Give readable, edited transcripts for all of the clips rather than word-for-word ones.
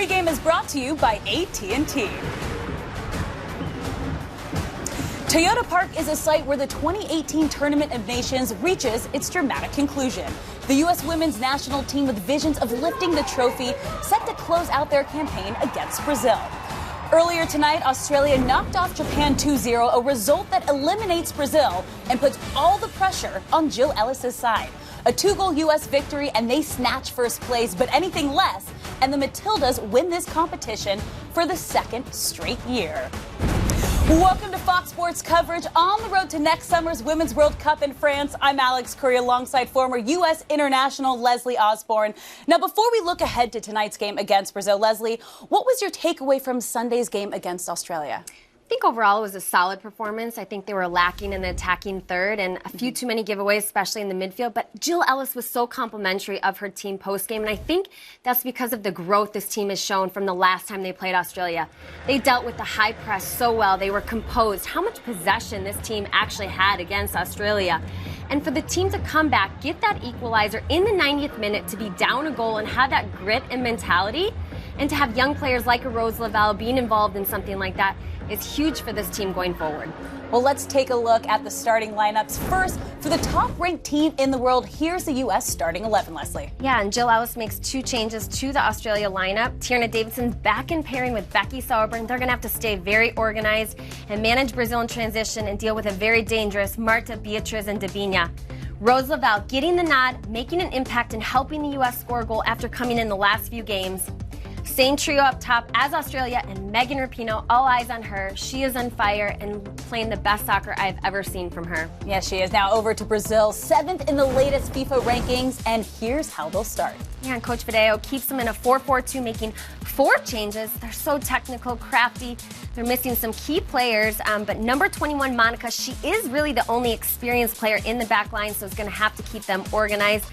Pregame is brought to you by AT&T. Toyota Park is a site where the 2018 Tournament of Nations reaches its dramatic conclusion. The U.S. women's national team, with visions of lifting the trophy, set to close out their campaign against Brazil. Earlier tonight, Australia knocked off Japan 2-0, a result that eliminates Brazil and puts all the pressure on Jill Ellis's side. A 2-goal U.S. victory, and they snatch first place, but anything less, and the Matildas win this competition for the second straight year. Welcome to Fox Sports coverage on the road to next summer's Women's World Cup in France. I'm Alex Curry alongside former U.S. international Leslie Osborne. Now, before we look ahead to tonight's game against Brazil, Leslie, what was your takeaway from Sunday's game against Australia? I think overall it was a solid performance. I think they were lacking in the attacking third and a few too many giveaways, especially in the midfield. But Jill Ellis was so complimentary of her team post-game, and I think that's because of the growth this team has shown from the last time they played Australia. They dealt with the high press so well. They were composed. How much possession this team actually had against Australia. And for the team to come back, get that equalizer in the 90th minute, to be down a goal and have that grit and mentality, and to have young players like a Rose Lavelle being involved in something like that is huge for this team going forward. Well, let's take a look at the starting lineups. First, for the top-ranked team in the world, here's the U.S. starting 11, Leslie. Yeah, and Jill Ellis makes two changes to the Australia lineup. Tierna Davidson's back in pairing with Becky Sauerbrunn. They're going to have to stay very organized and manage Brazil in transition and deal with a very dangerous Marta, Beatriz, and Davinha. Rose Lavelle getting the nod, making an impact, and helping the U.S. score a goal after coming in the last few games. Same trio up top as Australia, and Megan Rapinoe, all eyes on her. She is on fire and playing the best soccer I've ever seen from her. Yes, she is. Now over to Brazil, 7th in the latest FIFA rankings, and here's how they'll start. Yeah, and Coach Fideo keeps them in a 4-4-2, making 4 changes. They're so technical, crafty. They're missing some key players, but number 21, Monica, she is really the only experienced player in the back line, so it's going to have to keep them organized.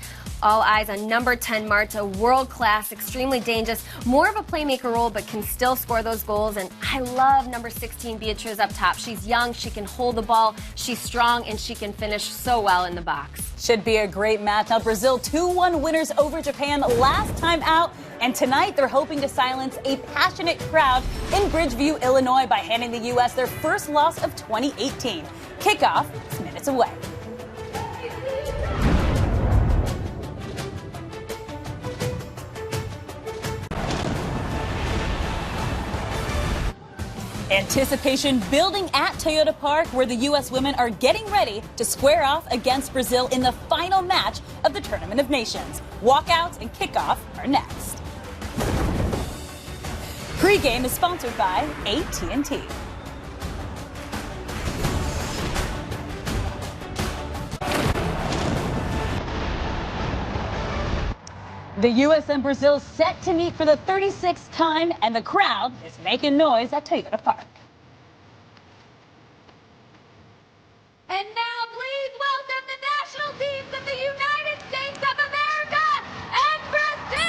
All eyes on number 10, Marta, world-class, extremely dangerous, more of a playmaker role, but can still score those goals. And I love number 16, Beatriz, up top. She's young, she can hold the ball, she's strong, and she can finish so well in the box. Should be a great match. Now, Brazil 2-1 winners over Japan last time out, and tonight they're hoping to silence a passionate crowd in Bridgeview, Illinois, by handing the U.S. their first loss of 2018. Kickoff is minutes away. Anticipation building at Toyota Park, where the U.S. women are getting ready to square off against Brazil in the final match of the Tournament of Nations. Walkouts and kickoff are next. Pregame is sponsored by AT&T. The U.S. and Brazil set to meet for the 36th time, and the crowd is making noise at Toyota Park. And now please welcome the national teams of the United States of America and Brazil!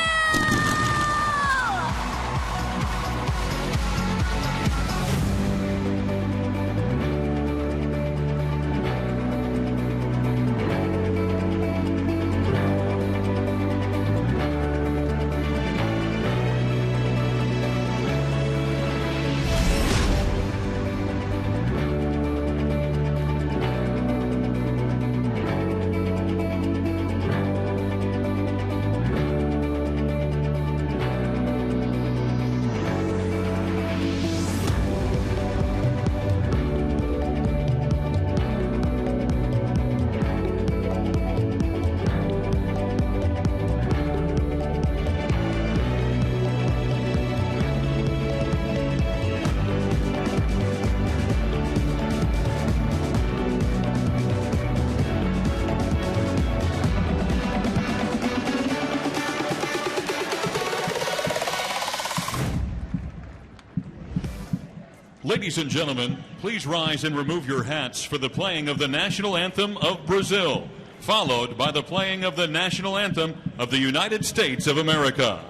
Ladies and gentlemen, please rise and remove your hats for the playing of the national anthem of Brazil, followed by the playing of the national anthem of the United States of America.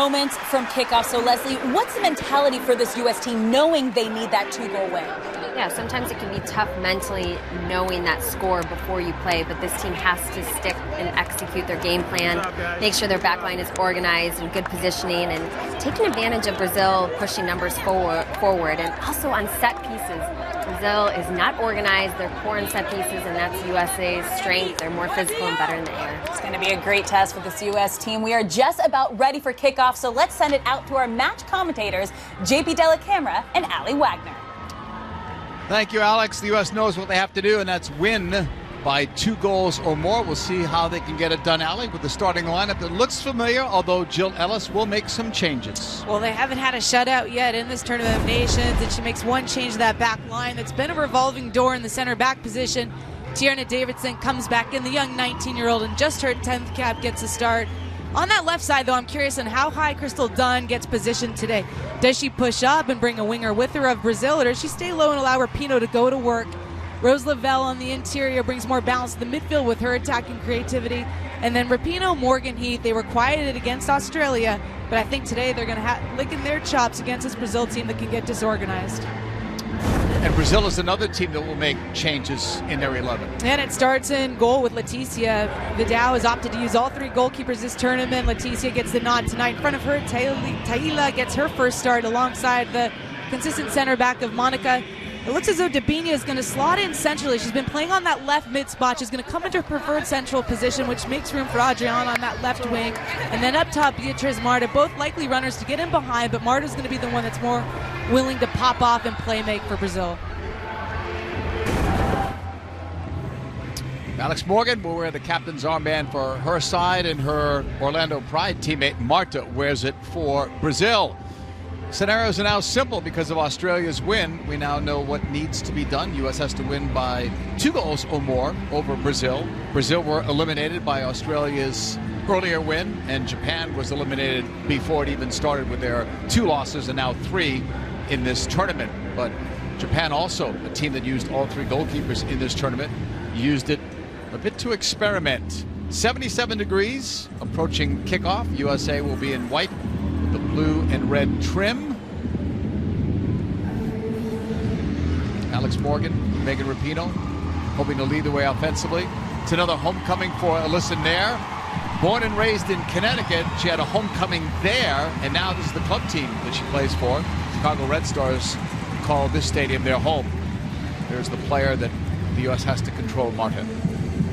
moments from kickoff. So, Leslie, what's the mentality for this U.S. team knowing they need that 2-goal win? Yeah, sometimes it can be tough mentally knowing that score before you play, but this team has to stick and execute their game plan, make sure their backline is organized and good positioning, and taking advantage of Brazil pushing numbers forward. And also on set pieces, Brazil is not organized, they're poor in set pieces, and that's USA's strength. They're more physical and better in the air. It's going to be a great test for this U.S. team. We are just about ready for kickoff, so let's send it out to our match commentators, JP Della Camera and Ali Wagner. Thank you, Alex. The U.S. knows what they have to do, and that's win by 2 goals or more. We'll see how they can get it done, Ali, with the starting lineup that looks familiar, although Jill Ellis will make some changes. Well, they haven't had a shutout yet in this Tournament of Nations, and she makes one change to that back line. That's been a revolving door in the center back position. Tierna Davidson comes back in, the young 19-year-old, and just her 10th cap gets a start. On that left side, though, I'm curious on how high Crystal Dunn gets positioned today. Does she push up and bring a winger with her of Brazil, or does she stay low and allow Rapinoe to go to work? Rose Lavelle on the interior brings more balance to the midfield with her attacking creativity. And then Rapinoe, Morgan Heath, they were quieted against Australia, but I think today they're going to licking their chops against this Brazil team that can get disorganized. And Brazil is another team that will make changes in their 11. And it starts in goal with Leticia. Vidal has opted to use all 3 goalkeepers this tournament. Leticia gets the nod tonight. In front of her, Taila gets her first start alongside the consistent center back of Monica. It looks as though Dabinia is going to slot in centrally. She's been playing on that left mid spot. She's going to come into her preferred central position, which makes room for Adriana on that left wing. And then up top, Beatriz Marta, both likely runners to get in behind, but Marta's going to be the one that's more willing to pop off and play make for Brazil. Alex Morgan will wear the captain's armband for her side, and her Orlando Pride teammate Marta wears it for Brazil. Scenarios are now simple because of Australia's win. We now know what needs to be done. U.S. has to win by 2 goals or more over Brazil. Brazil were eliminated by Australia's earlier win, and Japan was eliminated before it even started with their 2 losses and now 3 in this tournament. But Japan, also a team that used all 3 goalkeepers in this tournament, used it a bit to experiment. 77 degrees approaching kickoff. USA will be in white with the blue and red trim. Alex Morgan, Megan Rapinoe, hoping to lead the way offensively. It's another homecoming for Alyssa Nair. Born and raised in Connecticut, she had a homecoming there, and now this is the club team that she plays for. Chicago Red Stars call this stadium their home. There's the player that the U.S. has to control, Marta.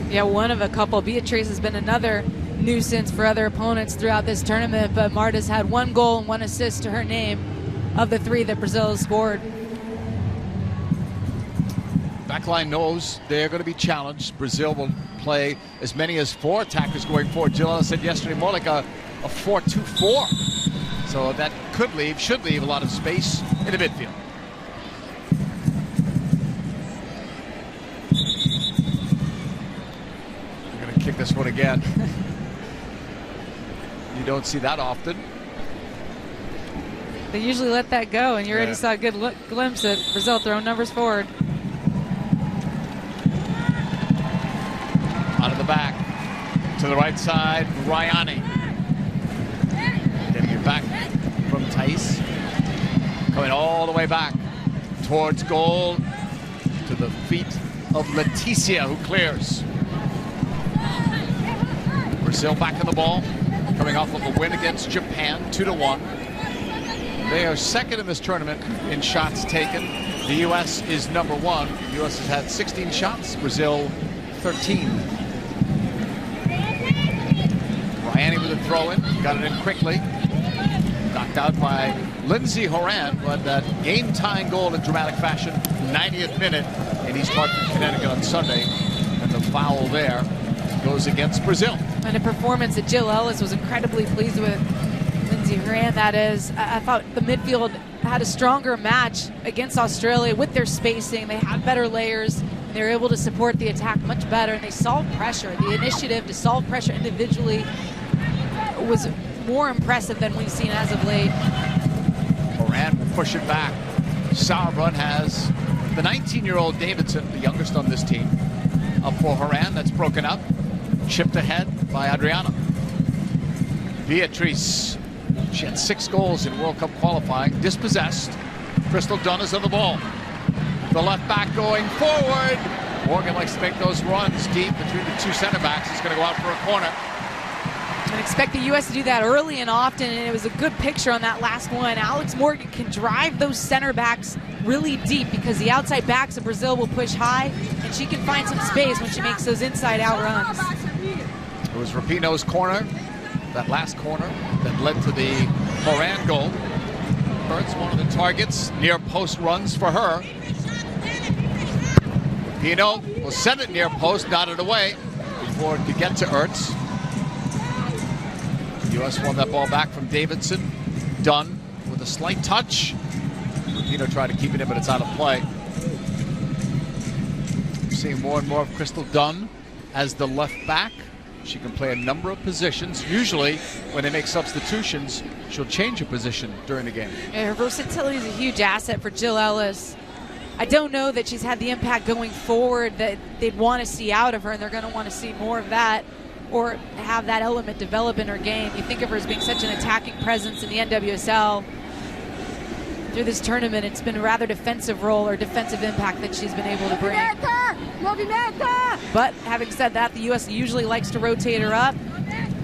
Yeah, one of a couple. Beatriz has been another nuisance for other opponents throughout this tournament, but Marta's had 1 goal and 1 assist to her name of the 3 that Brazil has scored. Backline knows they're going to be challenged. Brazil will play as many as 4 attackers going forward. Jill Ellis said yesterday more like a 4-2-4. So that should leave a lot of space in the midfield. Kick this one again. You don't see that often. They usually let that go, and you already saw a good glimpse at Brazil throwing numbers forward. Out of the back to the right side, Ryani. Getting it back from Thais. Coming all the way back towards goal to the feet of Leticia, who clears. Brazil back in the ball, coming off of a win against Japan, 2-1. They are second in this tournament in shots taken. The U.S. is number 1. The U.S. has had 16 shots, Brazil 13. Ryani with a throw-in, got it in quickly. Knocked out by Lindsay Horan, who had that game-tying goal in dramatic fashion, 90th minute in East Hartford, Connecticut on Sunday. And the foul there goes against Brazil. And a performance that Jill Ellis was incredibly pleased with. Lindsay Horan, that is. I thought the midfield had a stronger match against Australia with their spacing. They had better layers. They were able to support the attack much better, and they solved pressure. The initiative to solve pressure individually was more impressive than we've seen as of late. Horan will push it back. Sauerbrunn has the 19-year-old Davidson, the youngest on this team, up for Horan. That's broken up. Chipped ahead by Adriana. Beatriz She had 6 goals in World Cup qualifying. Dispossessed. Crystal Dunn is on the ball. The left back going forward. Morgan likes to make those runs deep between the 2 center backs. He's going to go out for a corner. And expect the U.S. to do that early and often, and it was a good picture on that last one. Alex Morgan can drive those center backs really deep because the outside backs of Brazil will push high, and she can find some space when she makes those inside-out runs. It was Rapinoe's corner, that last corner that led to the Moran goal. Ertz, one of the targets, near post runs for her. Rapinoe will send it near post, dotted away before it could get to Ertz. The U.S. won that ball back from Davidson. Dunn with a slight touch. Rapinoe tried to keep it in, but it's out of play. We're seeing more and more of Crystal Dunn as the left back. She can play a number of positions. Usually, when they make substitutions, she'll change her position during the game. And her versatility is a huge asset for Jill Ellis. I don't know that she's had the impact going forward that they'd want to see out of her, and they're going to want to see more of that or have that element develop in her game. You think of her as being such an attacking presence in the NWSL. Through this tournament, it's been a rather defensive role or defensive impact that she's been able to bring. But having said that, the U.S. usually likes to rotate her up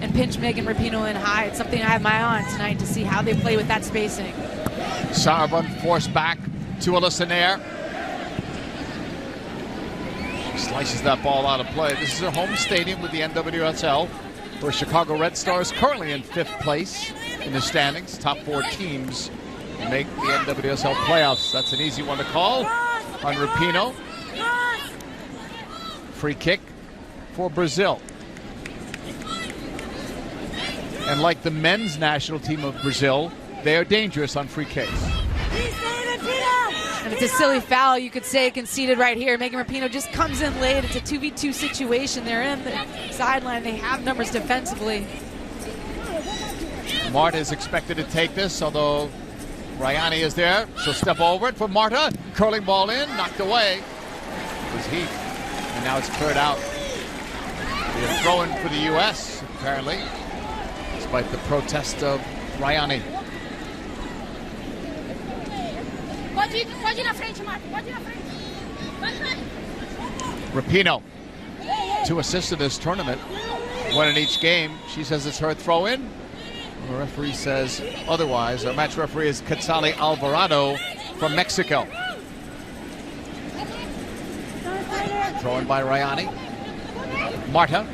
and pinch Megan Rapinoe in high. It's something I have my eye on tonight to see how they play with that spacing. Sarabun forced back to Alyssa Nair. She slices that ball out of play. This is her home stadium with the NWSL, where Chicago Red Stars currently in 5th place in the standings. Top 4 teams make the NWSL playoffs. That's an easy one to call on Rapinoe. Free kick for Brazil. And like the men's national team of Brazil, they are dangerous on free kicks. And it's a silly foul, you could say, conceded right here. Megan Rapinoe just comes in late. It's a 2v2 situation. They're in the sideline. They have numbers defensively. Marta is expected to take this, although Rayani is there. She'll step over it for Marta. Curling ball in, knocked away. It was Heath. And now it's cleared out. A throw-in for the U.S., apparently, despite the protest of Rayani. Rapinoe, 2 assists in this tournament, 1 in each game. She says it's her throw-in. The referee says otherwise. Our match referee is Quetzali Alvarado from Mexico. Thrown by Rayani. Marta.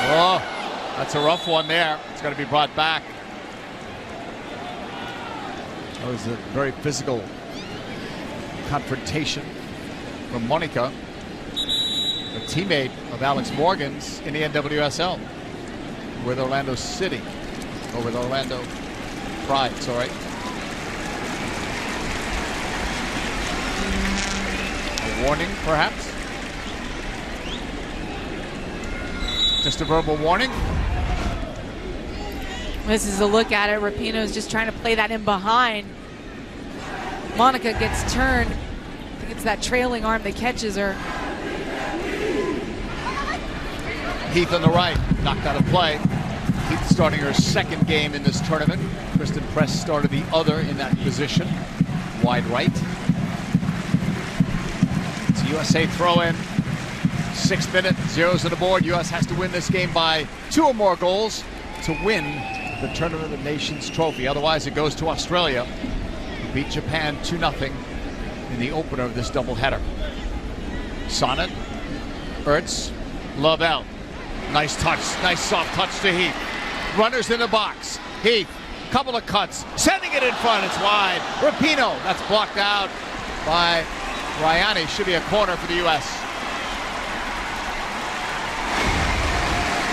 Oh, that's a rough one there. It's going to be brought back. That was a very physical confrontation from Monica, a teammate of Alex Morgan's in the NWSL with Orlando City, or with Orlando Pride, sorry. A warning, perhaps? Just a verbal warning? This is a look at it. Rapinoe's just trying to play that in behind. Monica gets turned. I think it's that trailing arm that catches her. Heath on the right, knocked out of play. Heath starting her 2nd game in this tournament. Kristen Press started the other in that position, wide right. It's a USA throw-in. 6th minute, 0s on the board. U.S. has to win this game by 2 or more goals to win the Tournament of Nations trophy. Otherwise, it goes to Australia, who beat Japan 2-0 in the opener of this doubleheader. Sonnet, Ertz, Lovell. Nice touch, nice soft touch to Heath. Runners in the box. Heath, couple of cuts, sending it in front. It's wide. Rapinoe, that's blocked out by Rayani. Should be a corner for the U.S.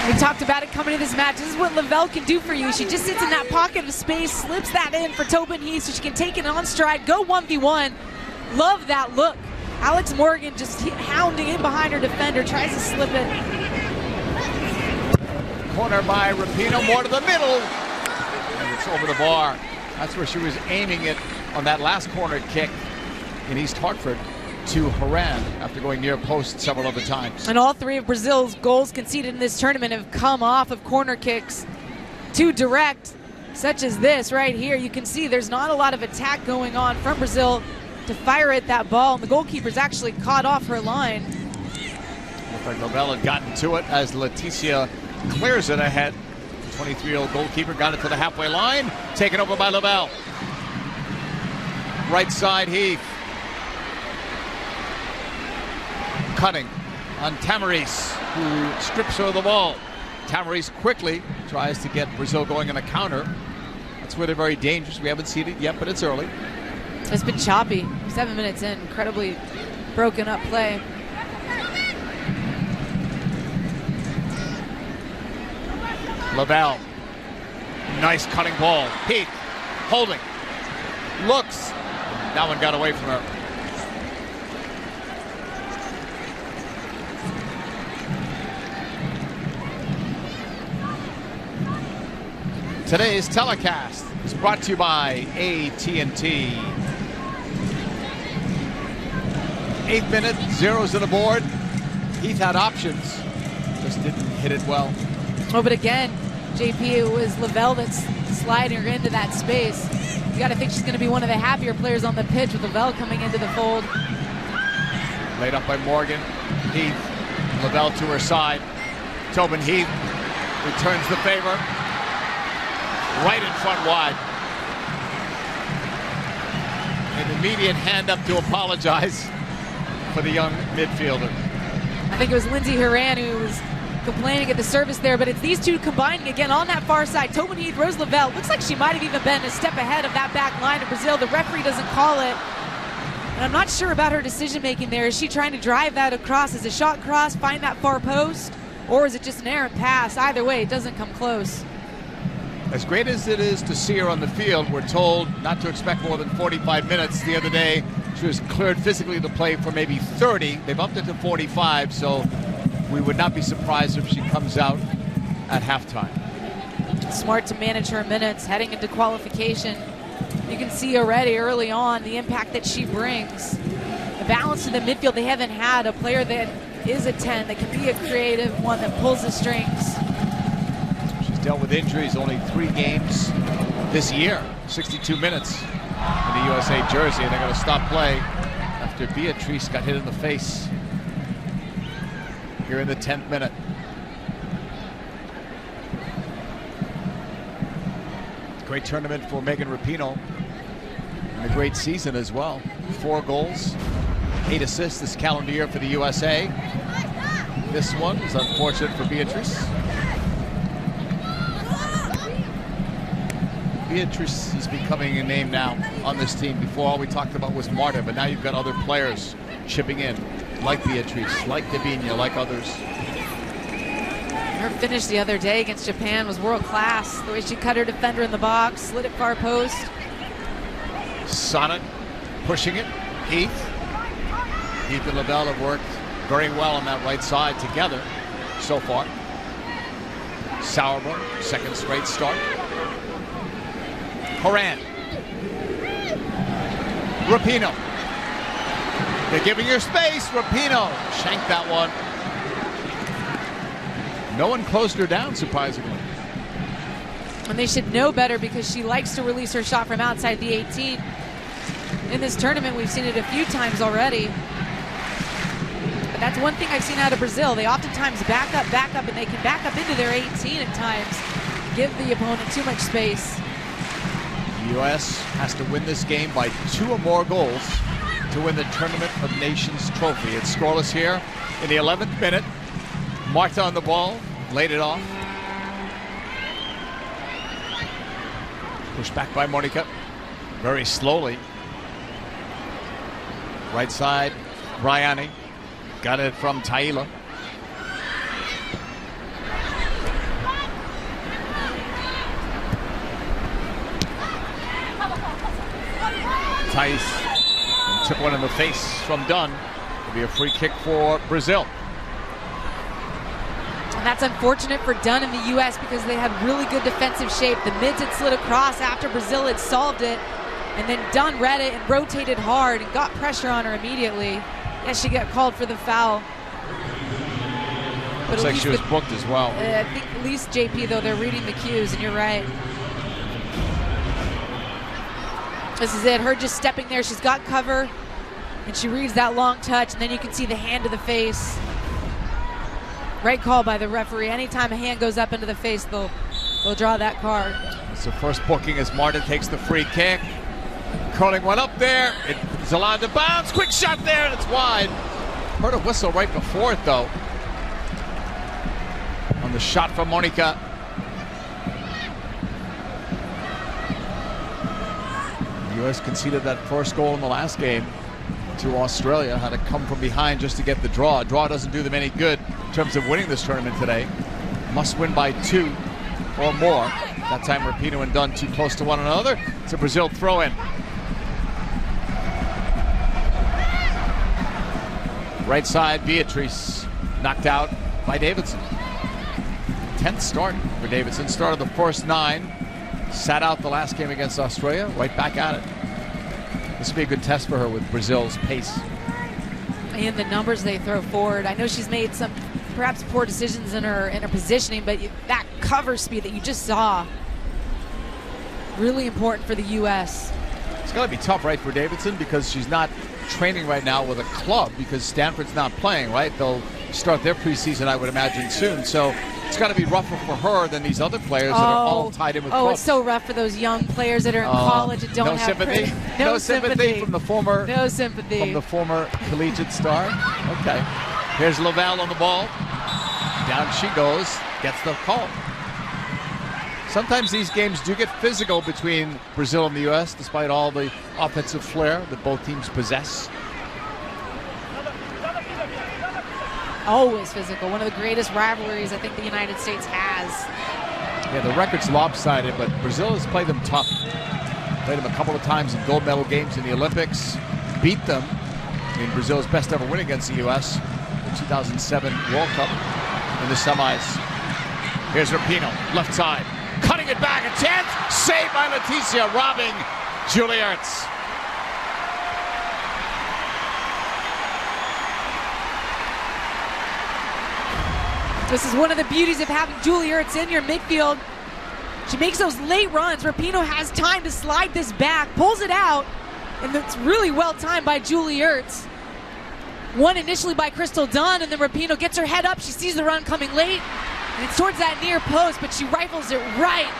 We talked about it coming to this match. This is what Lavelle can do for you. She just sits in that pocket of space, slips that in for Tobin Heath so she can take it on stride, go 1v1. Love that look. Alex Morgan just hounding in behind her defender, tries to slip it. Corner by Rapinoe, more to the middle. And it's over the bar. That's where she was aiming it on that last corner kick in East Hartford to Haran after going near post several other times. And all 3 of Brazil's goals conceded in this tournament have come off of corner kicks. too direct, such as this right here. You can see there's not a lot of attack going on from Brazil to fire at that ball, and the goalkeeper's actually caught off her line. Looks like Lavelle had gotten to it as Leticia clears it ahead. 23-year-old goalkeeper got it to the halfway line, taken over by Lavelle. Right side, Heath. Cutting on Tamariz, who strips her of the ball. Tamariz quickly tries to get Brazil going in a counter. That's where they're very dangerous. We haven't seen it yet, but it's early. It's been choppy. 7 minutes in, incredibly broken up play. Lavelle, nice cutting ball. Heath, holding, looks. That one got away from her. Today's telecast is brought to you by AT&T. 8th minute, zeros on the board. Heath had options, just didn't hit it well. Oh, but again, JP, it was Lavelle that's sliding her into that space. You got to think she's going to be one of the happier players on the pitch with Lavelle coming into the fold. Laid up by Morgan. Heath, Lavelle to her side. Tobin Heath returns the favor. Right in front wide. An immediate hand up to apologize for the young midfielder. I think it was Lindsay Horan who was complaining at the service there, but it's these two combining again on that far side. Tobin Heath, Rose Lavelle. Looks like she might have even been a step ahead of that back line of Brazil. The referee doesn't call it. And I'm not sure about her decision making there. Is she trying to drive that across as a shot cross, find that far post? Or is it just an errant pass? Either way, it doesn't come close. As great as it is to see her on the field, we're told not to expect more than 45 minutes. The other day, she was cleared physically to play for maybe 30. They've upped it to 45, so we would not be surprised if she comes out at halftime. Smart to manage her minutes heading into qualification. You can see already early on the impact that she brings. The balance in the midfield, they haven't had a player that is a 10, that can be a creative one, that pulls the strings. She's dealt with injuries, only 3 games this year, 62 minutes in the USA jersey, and they're going to stop play after Beatrice got hit in the face here in the 10th minute. Great tournament for Megan Rapinoe, and a great season as well. 4 goals, 8 assists this calendar year for the USA. This one is unfortunate for Beatrice. Beatrice is becoming a name now on this team. Before, all we talked about was Marta, but now you've got other players chipping in, like Beatrice, like Davinia, like others. Her finish the other day against Japan was world class. The way she cut her defender in the box, slid it far post. Sonnet pushing it. Heath and Lavelle have worked very well on that right side together so far. Sauerbrunn, second straight start. Horan. Rapinoe. They're giving her space. Rapinoe shanked that one. No one closed her down, surprisingly. And they should know better because she likes to release her shot from outside the 18. In this tournament, we've seen it a few times already. But that's one thing I've seen out of Brazil. They oftentimes back up, and they can back up into their 18 at times. Give the opponent too much space. The U.S. has to win this game by 2 or more goals to win the Tournament of Nations trophy. It's scoreless here in the 11th minute. Marta on the ball, laid it off. Pushed back by Monica, very slowly. Right side, Bryani. Got it from Taila. Tice took one in the face from Dunn. It'll be a free kick for Brazil. And that's unfortunate for Dunn in the U.S. because they had really good defensive shape. The mids had slid across after Brazil had solved it. And then Dunn read it and rotated hard and got pressure on her immediately. Yes, she got called for the foul. but Looks at like least she was booked as well. I think at least JP, though, they're reading the cues, and you're right. This is it. Her just stepping there. She's got cover, and she reads that long touch, and then you can see the hand to the face. Right call by the referee. Anytime a hand goes up into the face, they'll draw that card. It's the first booking as Marta takes the free kick. Curling one up there. It's allowed to bounce. Quick shot there, and it's wide. Heard a whistle right before it, though. On the shot from Monica. The U.S. conceded that first goal in the last game to Australia. Had to come from behind just to get the draw. Draw doesn't do them any good in terms of winning this tournament today. Must win by 2 or more. That time Rapinoe and Dunn too close to one another. It's a Brazil throw-in. Right side, Beatrice knocked out by Davidson. 10th start for Davidson. Started the first 9. Sat out the last game against Australia. Right back at it. This will be a good test for her with Brazil's pace. And the numbers they throw forward. I know she's made some perhaps poor decisions in her positioning, but that cover speed that you just saw, really important for the U.S. It's going to be tough, right, for Davidson, because she's not training right now with a club because Stanford's not playing, right? They'll start their preseason, I would imagine, soon. So it's got to be rougher for her than these other players that are all tied in with clubs. It's so rough for those young players that are in college and don't no have sympathy. No sympathy from the former. No sympathy from the former collegiate star. Okay. Here's Lavelle on the ball. Down she goes. Gets the call. Sometimes these games do get physical between Brazil and the U.S., despite all the offensive flair that both teams possess. Always physical. One of the greatest rivalries I think the United States has. Yeah, the record's lopsided, but Brazil has played them tough. Played them a couple of times in gold medal games in the Olympics. Beat them in Brazil's best ever win against the U.S. the 2007 World Cup in the semis. Here's Rapinoe, left side. Cutting it back, a chance. Saved by Leticia, robbing Julie Ertz. This is one of the beauties of having Julie Ertz in your midfield. She makes those late runs. Rapinoe has time to slide this back, pulls it out, and it's really well timed by Julie Ertz. One initially by Crystal Dunn, and then Rapinoe gets her head up. She sees the run coming late, and it's towards that near post, but she rifles it right.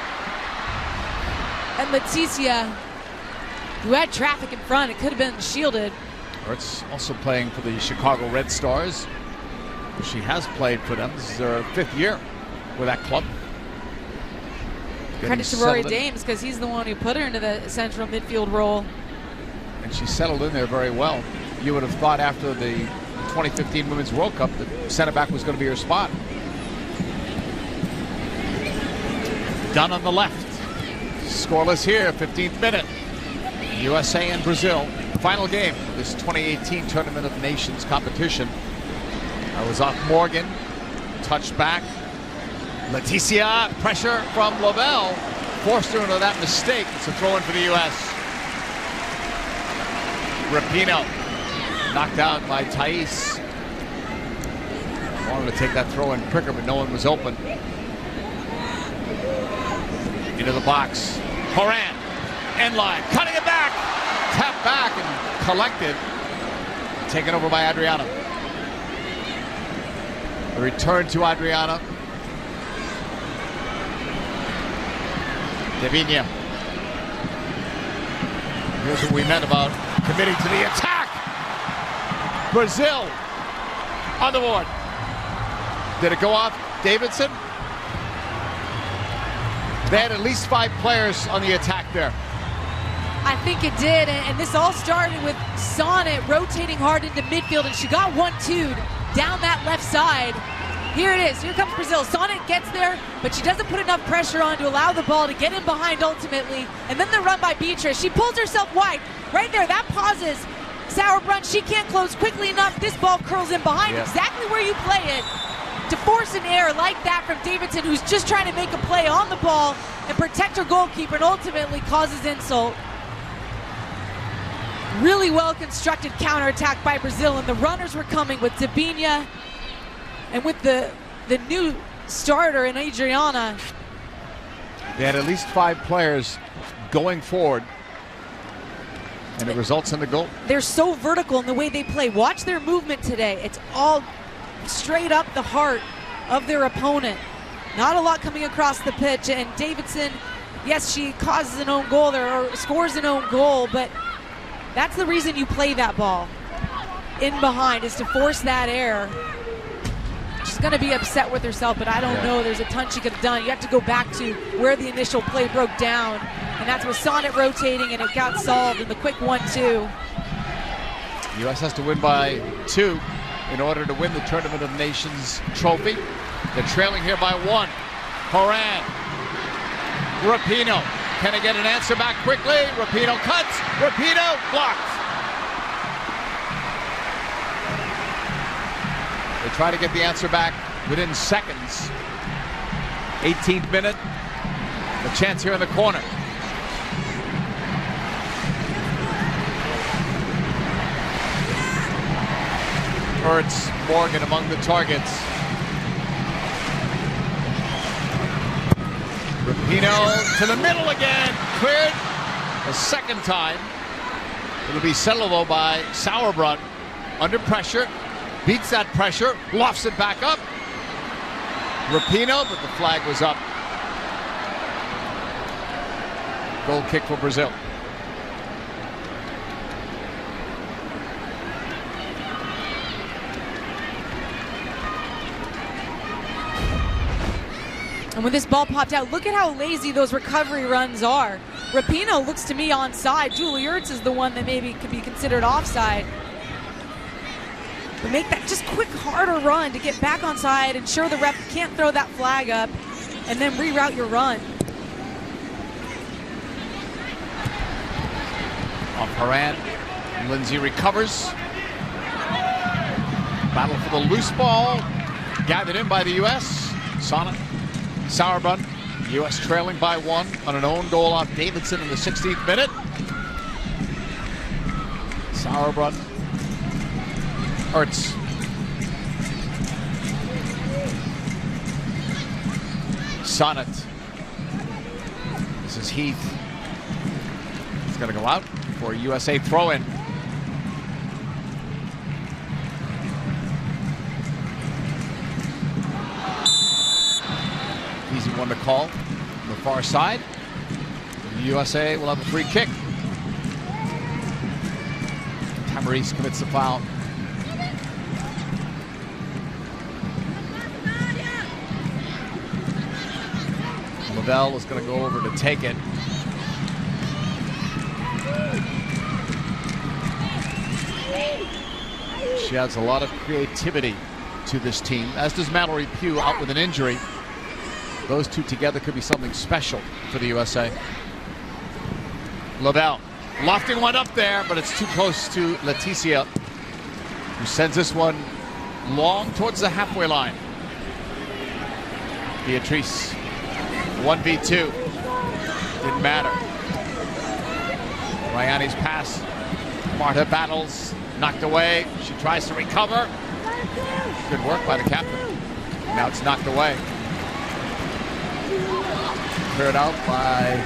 And Leticia, who had traffic in front, it could have been shielded. Ertz also playing for the Chicago Red Stars. She has played for them. This is her 5th year with that club. Credit to Rory Dames, because he's the one who put her into the central midfield role. And she settled in there very well. You would have thought after the 2015 Women's World Cup that center back was going to be her spot. Dunn on the left. Scoreless here, 15th minute. USA and Brazil. Final game of this 2018 Tournament of Nations competition. That was off Morgan. Touched back. Leticia, pressure from Lavelle. Forced her into that mistake. It's a throw in for the U.S. Rapinoe knocked out by Thais. Wanted to take that throw in quicker, but no one was open. Into the box. Horan, end line, cutting it back. Tapped back and collected. Taken over by Adriana. The return to Adriana. Davinia. Here's what we meant about committing to the attack. Brazil on the board. Did it go off Davidson? They had at least 5 players on the attack there. I think it did, and this all started with Sonnet rotating hard into midfield, and she got 1-2'd down that left side. Here it is. Here comes Brazil. Sonnet gets there, but she doesn't put enough pressure on to allow the ball to get in behind ultimately. And then the run by Beatrice. She pulls herself wide. Right there, that pauses Sauerbrunn. She can't close quickly enough. This ball curls in behind, exactly where you play it. To force an error like that from Davidson, who's just trying to make a play on the ball and protect her goalkeeper, and ultimately causes insult. Really well-constructed counterattack by Brazil, and the runners were coming with Dabinia and with the the new starter in Adriana. They had at least 5 players going forward, and it results in the goal. They're so vertical in the way they play. Watch their movement today. It's all straight up the heart of their opponent. Not a lot coming across the pitch, and Davidson, yes, she causes an own goal there, or scores an own goal, but that's the reason you play that ball in behind, is to force that air. She's going to be upset with herself, but I don't know. There's a ton she could have done. You have to go back to where the initial play broke down, and that's with Sonnet rotating, and it got solved in the quick 1-2. U.S. has to win by 2 in order to win the Tournament of Nations trophy. They're trailing here by 1. Horan. Rapinoe. Can it get an answer back quickly? Rapinoe cuts. Rapinoe blocked. They try to get the answer back within seconds. 18th minute. The chance here in the corner. Ertz, Morgan among the targets. Rapinoe to the middle again. Cleared a second time. It'll be settled though by Sauerbrunn. Under pressure. Beats that pressure. Lofts it back up. Rapinoe, but the flag was up. Goal kick for Brazil. And when this ball popped out, look at how lazy those recovery runs are. Rapinoe looks to me onside. Julie Ertz is the one that maybe could be considered offside. But make that just quick, harder run to get back onside, ensure the ref can't throw that flag up, and then reroute your run. Off Horan. Lindsay recovers. Battle for the loose ball. Gathered in by the U.S. Sonnet. Sauerbrunn. U.S. trailing by 1 on an own goal off Davidson in the 16th minute. Sauerbrunn. Ertz. Sonnet. This is Heath. He's going to go out for a USA throw-in. Easy one to call on the far side. The USA will have a free kick. Tamarese commits the foul. Lavelle is going to go over to take it. She adds a lot of creativity to this team, as does Mallory Pugh, out with an injury. Those two together could be something special for the USA. Lavelle lofting one up there, but it's too close to Leticia, who sends this one long towards the halfway line. Beatrice, 1v2. Didn't matter. Rayani's pass. Marta battles. Knocked away. She tries to recover. Good work by the captain. Now it's knocked away. Cleared out by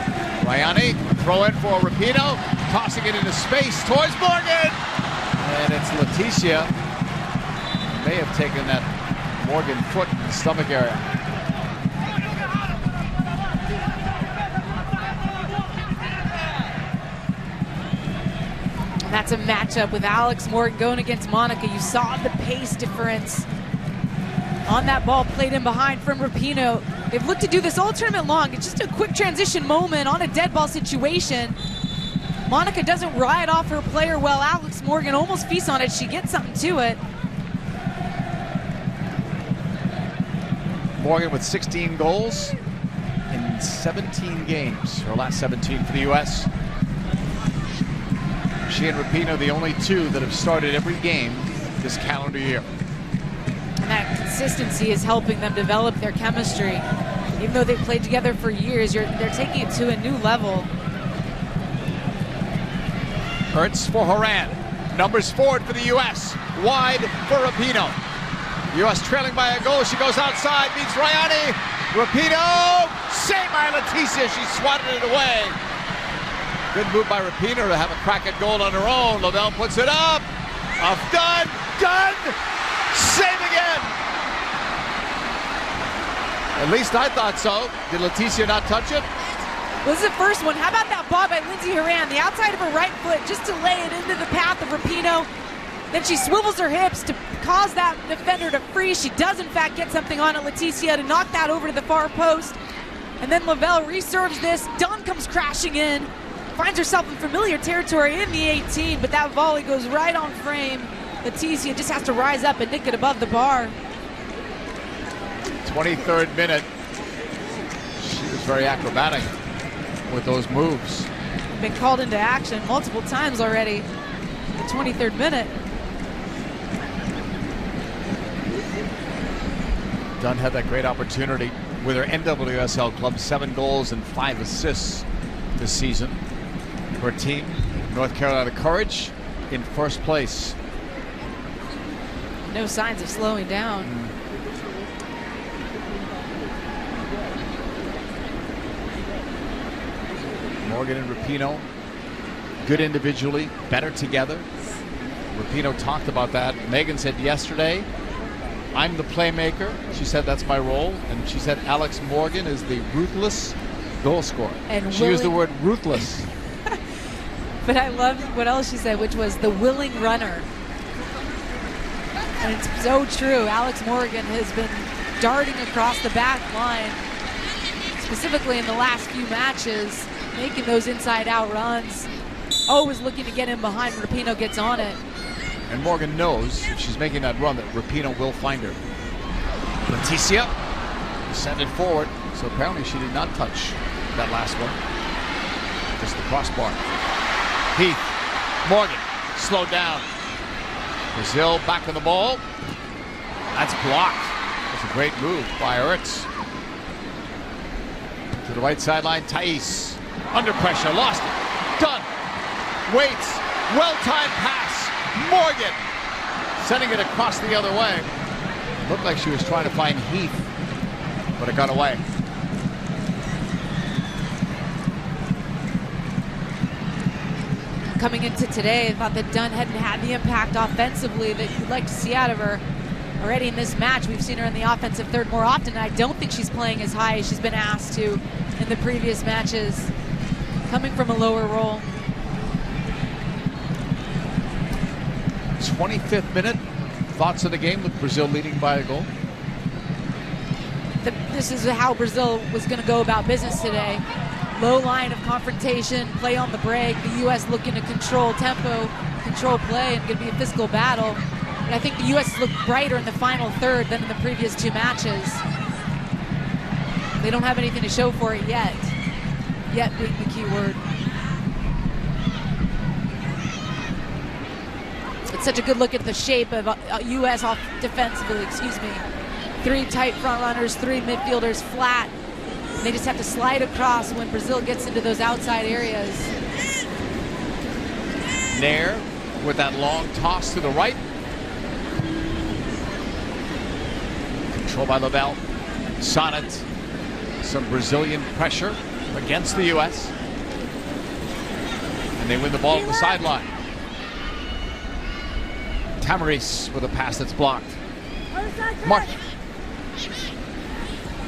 Rayani. Throw in for Rapinoe. Tossing it into space towards Morgan. And it's Leticia. May have taken that Morgan foot in the stomach area. That's a matchup with Alex Morgan going against Monica. You saw the pace difference on that ball played in behind from Rapinoe. They've looked to do this all tournament long. It's just a quick transition moment on a dead ball situation. Monica doesn't ride off her player well. Alex Morgan almost feasts on it. She gets something to it. Morgan with 16 goals in 17 games. Her last 17 for the U.S. She and Rapinoe, the only two that have started every game this calendar year. And that consistency is helping them develop their chemistry. Even though they've played together for years, they're taking it to a new level. Ertz for Horan. Numbers forward for the U.S. Wide for Rapinoe. U.S. trailing by a goal. She goes outside, beats Rayani. Rapinoe, saved by Leticia. She swatted it away. Good move by Rapinoe to have a crack at goal on her own. Lavelle puts it up. Off Dunn. Dunn! Save again! At least I thought so. Did Leticia not touch it? Was the first one. How about that ball by Lindsay Horan? The outside of her right foot just to lay it into the path of Rapinoe. Then she swivels her hips to cause that defender to freeze. She does, in fact, get something on it. Leticia to knock that over to the far post. And then Lavelle reserves this. Dunn comes crashing in. Finds herself in familiar territory in the 18, but that volley goes right on frame. Leticia just has to rise up and nick it above the bar. 23rd minute. She was very acrobatic with those moves. Been called into action multiple times already. The 23rd minute. Dunn had that great opportunity with her NWSL club, 7 goals and 5 assists this season. Her team, North Carolina Courage, in first place. No signs of slowing down. Morgan and Rapinoe, good individually, better together. Rapinoe talked about that. Megan said yesterday, I'm the playmaker. She said that's my role. And she said Alex Morgan is the ruthless goal scorer. And she used the word ruthless. But I loved what else she said, which was the willing runner. And it's so true. Alex Morgan has been darting across the back line, specifically in the last few matches, making those inside-out runs. Always looking to get in behind when Rapinoe gets on it. And Morgan knows if she's making that run that Rapinoe will find her. Leticia sent it forward, so apparently she did not touch that last one. Just the crossbar. Heath, Morgan, slowed down. Brazil back on the ball. That's blocked. That's a great move by Ertz. To the right sideline, Thais. Under pressure, lost it. Done. Waits. Well-timed pass. Morgan sending it across the other way. Looked like she was trying to find Heath, but it got away. Coming into today, I thought that Dunn hadn't had the impact offensively that you'd like to see out of her. Already in this match, we've seen her in the offensive third more often. I don't think she's playing as high as she's been asked to in the previous matches, coming from a lower role. 25th minute. Thoughts of the game with Brazil leading by a goal? This is how Brazil was going to go about business today. Low line of confrontation, play on the break. The U.S. looking to control tempo, control play, and going to be a physical battle. But I think the U.S. looked brighter in the final third than in the previous 2 matches. They don't have anything to show for it yet. Yet being the key word. It's such a good look at the shape of U.S. off defensively, 3 tight front runners, 3 midfielders flat. They just have to slide across when Brazil gets into those outside areas. Nair with that long toss to the right. Control by Lavelle. Sonnet. Some Brazilian pressure against the U.S. And they win the ball on the sideline. Tamaris with a pass that's blocked. Mark.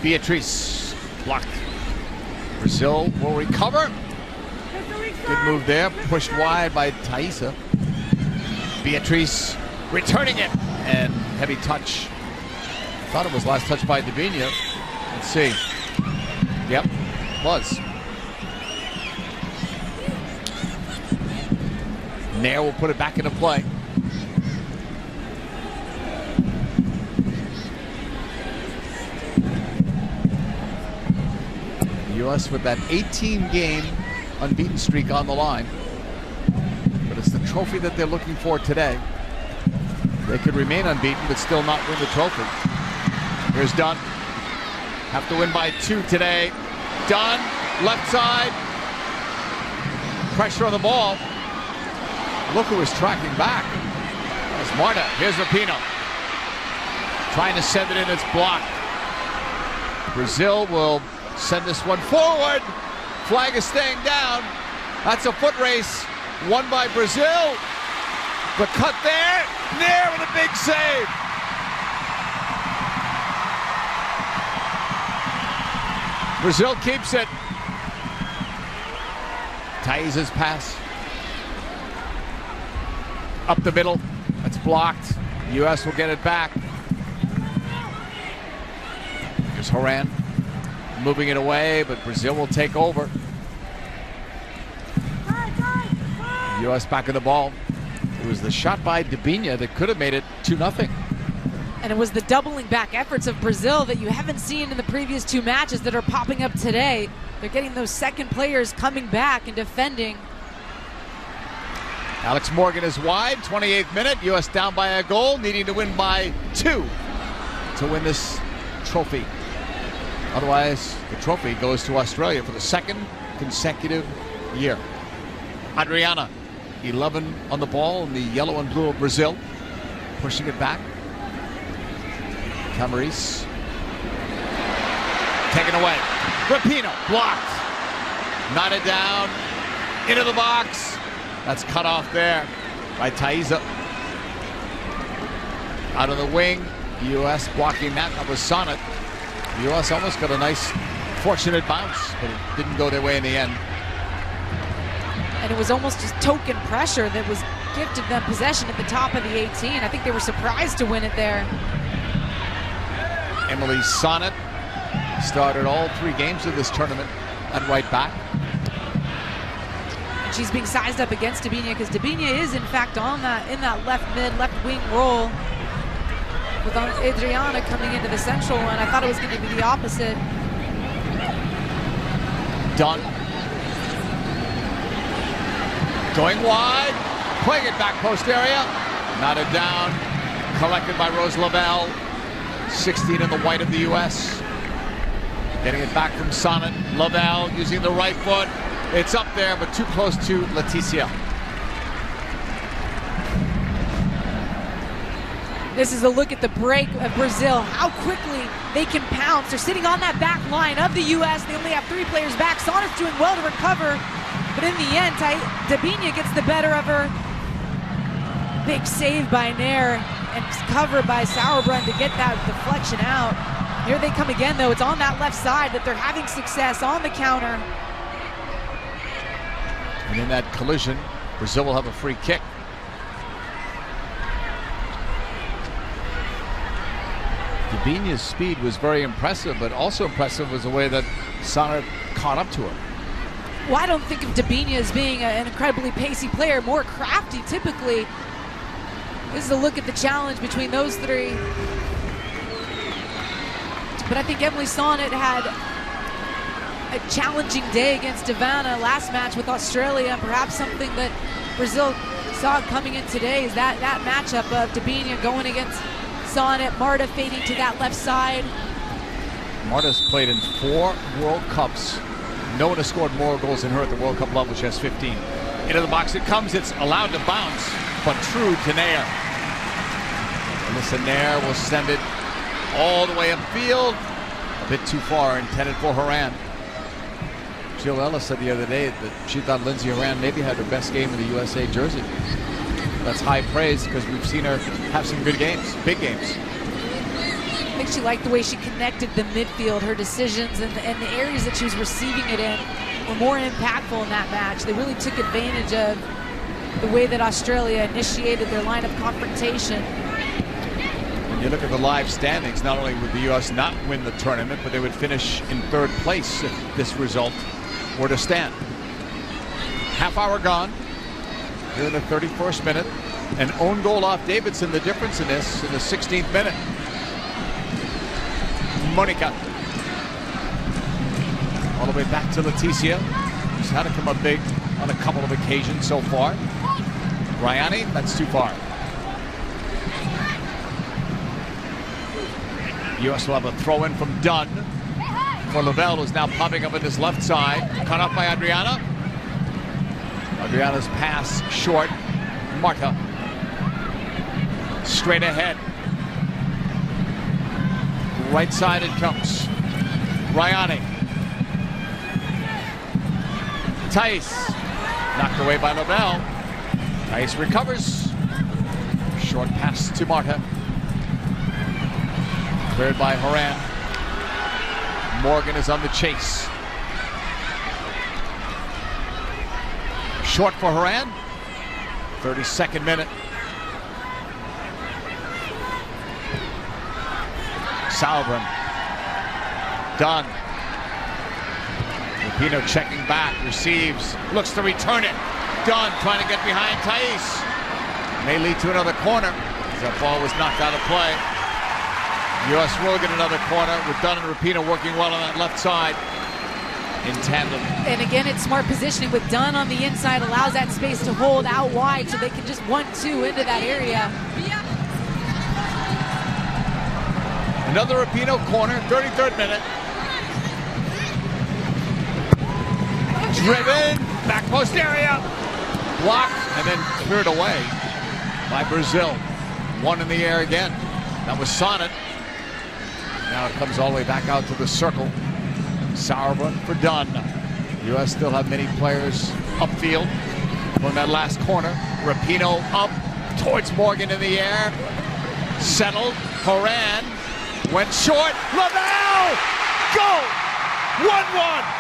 Beatrice blocked. Brazil will recover. Good move there. Pushed wide by Thaisa. Beatrice returning it. And heavy touch. Thought it was last touch by Davinia. Let's see. Yep, was. Nair will put it back into play. U.S. with that 18-game unbeaten streak on the line. But it's the trophy that they're looking for today. They could remain unbeaten but still not win the trophy. Here's Dunn. Have to win by 2 today. Dunn, left side. Pressure on the ball. Look who is tracking back. That's Marta. Here's Rapinoe. Trying to send it in, it's blocked. Brazil will send this one forward. Flag is staying down. That's a foot race won by Brazil. The cut there, Nair with a big save. Brazil keeps it. Thaís's pass. Up the middle, that's blocked. U.S. will get it back. Here's Horan moving it away, but Brazil will take over. U.S. back in the ball. It was the shot by Debinha that could have made it 2-0. And it was the doubling back efforts of Brazil that you haven't seen in the previous two matches that are popping up today. They're getting those second players coming back and defending. Alex Morgan is wide, 28th minute. U.S. down by a goal, needing to win by 2 to win this trophy. Otherwise, the trophy goes to Australia for the second consecutive year. Adriana, 11 on the ball in the yellow and blue of Brazil. Pushing it back. Camarís. Taken away. Rapinoe, blocked. Knotted down. Into the box. That's cut off there by Thaísa. Out of the wing. U.S. blocking that. That was Sonnet. The U.S. almost got a nice, fortunate bounce, but it didn't go their way in the end. And it was almost just token pressure that was gifted them possession at the top of the 18. I think they were surprised to win it there. Emily Sonnet started all 3 games of this tournament at right back. And she's being sized up against Debinha because Debinha is in fact on that in that left mid, left wing role. With Adriana coming into the central one, I thought it was going to be the opposite. Dunn. Going wide, playing it back post area. Knotted down, collected by Rose Lavelle. 16 in the white of the U.S. Getting it back from Sonnet. Lavelle using the right foot. It's up there, but too close to Leticia. This is a look at the break of Brazil, how quickly they can pounce. They're sitting on that back line of the U.S. They only have 3 players back. Sonnet's doing well to recover, but in the end, Debinha gets the better of her. Big save by Nair and covered by Sauerbrunn to get that deflection out. Here they come again, though. It's on that left side that they're having success on the counter. And in that collision, Brazil will have a free kick. Debinha's speed was very impressive, but also impressive was the way that Sonnet caught up to her. Well, I don't think of Debinha as being an incredibly pacey player, more crafty typically. This is a look at the challenge between those 3. But I think Emily Sonnet had a challenging day against Ivana last match with Australia. Perhaps something that Brazil saw coming in today is that matchup of Debinha going against Sonnet, Marta fading to that left side. Marta's played in 4 World Cups. No one has scored more goals than her at the World Cup level. She has 15. Into the box it comes. It's allowed to bounce, but true to Nair. Alyssa Nair will send it all the way upfield. A bit too far, intended for Horan. Jill Ellis said the other day that she thought Lindsay Horan maybe had her best game in the USA jersey. That's high praise because we've seen her have some good games, big games. I think she liked the way she connected the midfield. Her decisions and the areas that she was receiving it in were more impactful in that match. They really took advantage of the way that Australia initiated their line of confrontation. When you look at the live standings, not only would the U.S. not win the tournament, but they would finish in 3rd place if this result were to stand. Half hour gone. Here in the 31st minute. An own goal off Davidson, the difference in this in the 16th minute. Monica. All the way back to Leticia, who's had to come up big on a couple of occasions so far. Rayani, that's too far. U.S. will have a throw in from Dunn for Lavelle, who's now popping up at this left side. Cut off by Adriana. Adriana's pass short. Marta. Straight ahead. Right side it comes. Rayani. Tice. Knocked away by Lavelle. Tice recovers. Short pass to Marta. Cleared by Horan. Morgan is on the chase. Short for Horan. 32nd minute. Salvin. Dunn. Rapinoe checking back, receives, looks to return it. Dunn trying to get behind Thais. May lead to another corner. That ball was knocked out of play. U.S. will get another corner with Dunn and Rapinoe working well on that left side in tandem. And again, it's smart positioning with Dunn on the inside, allows that space to hold out wide so they can just 1-2 into that area. Another Rapinoe corner, 33rd minute. Driven, back post area, blocked, and then cleared away by Brazil. One in the air again. That was Sonnet. Now it comes all the way back out to the circle. Sauerbrunn for Dunn. U.S. still have many players upfield from that last corner. Rapinoe up towards Morgan in the air. Settled. Horan went short. Lavelle! Go! 1-1.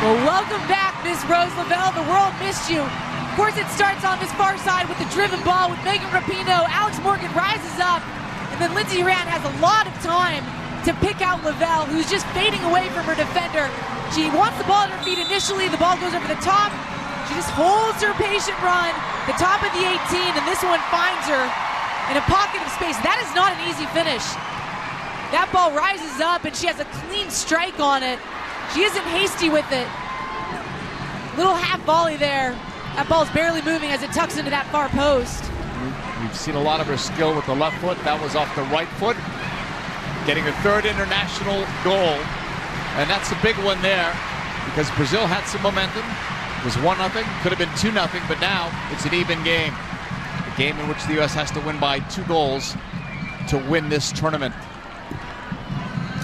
Well, welcome back, Miss Rose Lavelle. The world missed you. Of course, it starts on this far side with the driven ball with Megan Rapinoe. Alex Morgan rises up, and then Lindsey Rand has a lot of time to pick out Lavelle, who's just fading away from her defender. She wants the ball at her feet initially. The ball goes over the top. She just holds her patient run, the top of the 18, and this one finds her in a pocket of space. That is not an easy finish. That ball rises up, and she has a clean strike on it. She isn't hasty with it. Little half volley there. That ball's barely moving as it tucks into that far post. We've seen a lot of her skill with the left foot. That was off the right foot. Getting her third international goal. And that's a big one there because Brazil had some momentum. It was 1-0, could have been 2-0, but now it's an even game. A game in which the U.S. has to win by 2 goals to win this tournament.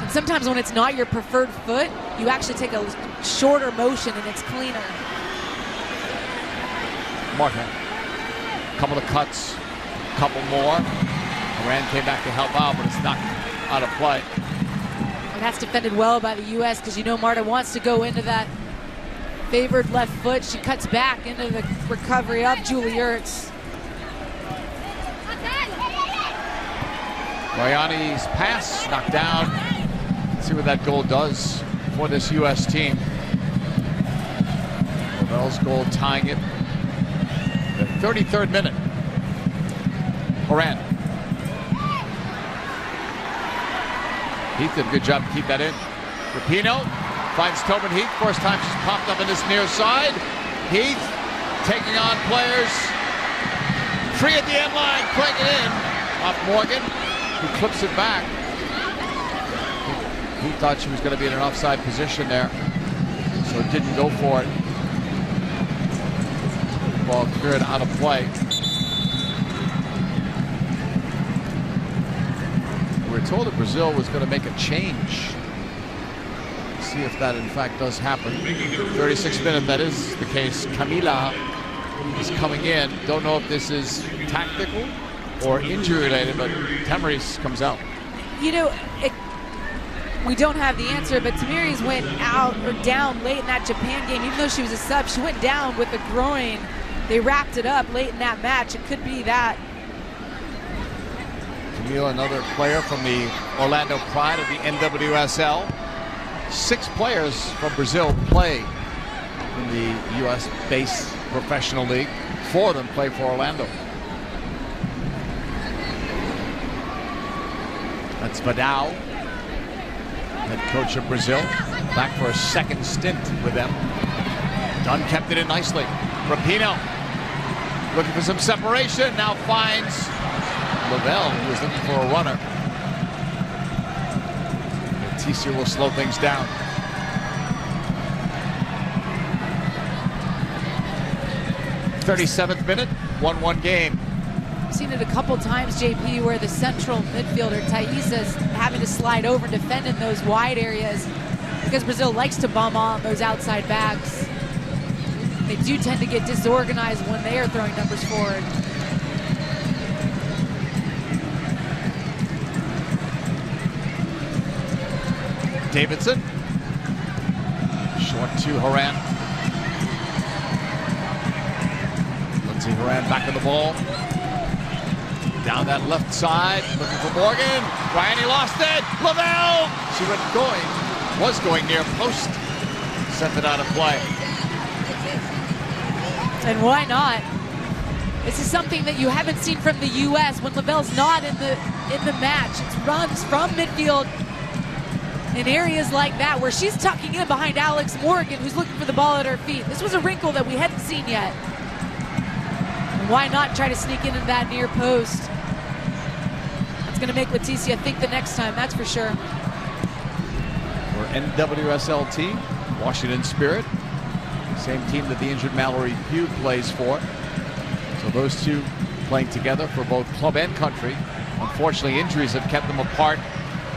Sometimes when it's not your preferred foot, you actually take a shorter motion and it's cleaner. Martin, couple of cuts, couple more. Moran came back to help out, but it's knocked out of play. And that's defended well by the U.S. because you know Marta wants to go into that favored left foot. She cuts back into the recovery of Julie Ertz. Rayani's pass knocked down. Let's see what that goal does for this U.S. team. Lavelle's goal tying it. The 33rd minute. Horan. Heath did a good job to keep that in. Rapinoe finds Tobin Heath. First time she's popped up in this near side. Heath taking on players. Free at the end line, playing it in. Off Morgan, who clips it back. He thought she was going to be in an offside position there, so didn't go for it. Ball cleared out of play. We were told that Brazil was going to make a change. See if that in fact does happen. 36th minute, that is the case. Camila is coming in. Don't know if this is tactical or injury related, but Tamaris comes out. You know, we don't have the answer, but Tamiris went out or down late in that Japan game. Even though she was a sub, she went down with a groin. They wrapped it up late in that match. It could be that. Camille, another player from the Orlando Pride of the NWSL. 6 players from Brazil play in the U.S.-based professional league. 4 of them play for Orlando. That's Vidal, head coach of Brazil, back for a second stint with them. Dunn kept it in nicely. Rapinoe Looking for some separation. Now finds Lavelle, who was looking for a runner. Leticia will slow things down. "37th minute, 1-1 game." I've seen it a couple times, JP, where the central midfielder, Thaisa's having to slide over and defend in those wide areas because Brazil likes to bomb on those outside backs. They do tend to get disorganized when they are throwing numbers forward. Davidson. Short to Haran. Lindsey Haran back of the ball. Down that left side, looking for Morgan. Bryony lost it. Lavelle! She was going near post. Sent it out of play. And why not? This is something that you haven't seen from the U.S. when Lavelle's not in the match. It's runs from midfield in areas like that where she's tucking in behind Alex Morgan, who's looking for the ball at her feet. This was a wrinkle that we hadn't seen yet. And why not try to sneak into that near post? That's going to make Leticia think the next time, that's for sure. For NWSLT, Washington Spirit. Same team that the injured Mallory Pugh plays for. So those two playing together for both club and country. Unfortunately, injuries have kept them apart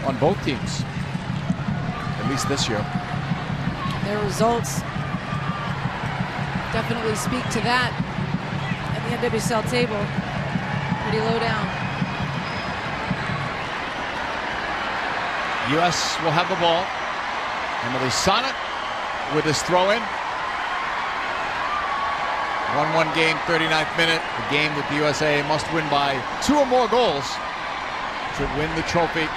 on both teams, at least this year. Their results definitely speak to that at the NWSL table. Pretty low down. U.S. will have the ball. Emily Sonnet with his throw-in. 1-1 game, 39th minute. A game that the USA must win by 2 or more goals to win the trophy.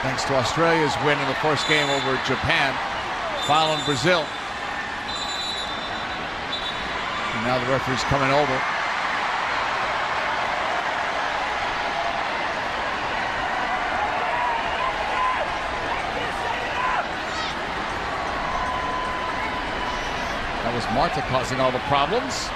Thanks to Australia's win in the first game over Japan, following Brazil. And now the referee's coming over. That was Marta causing all the problems.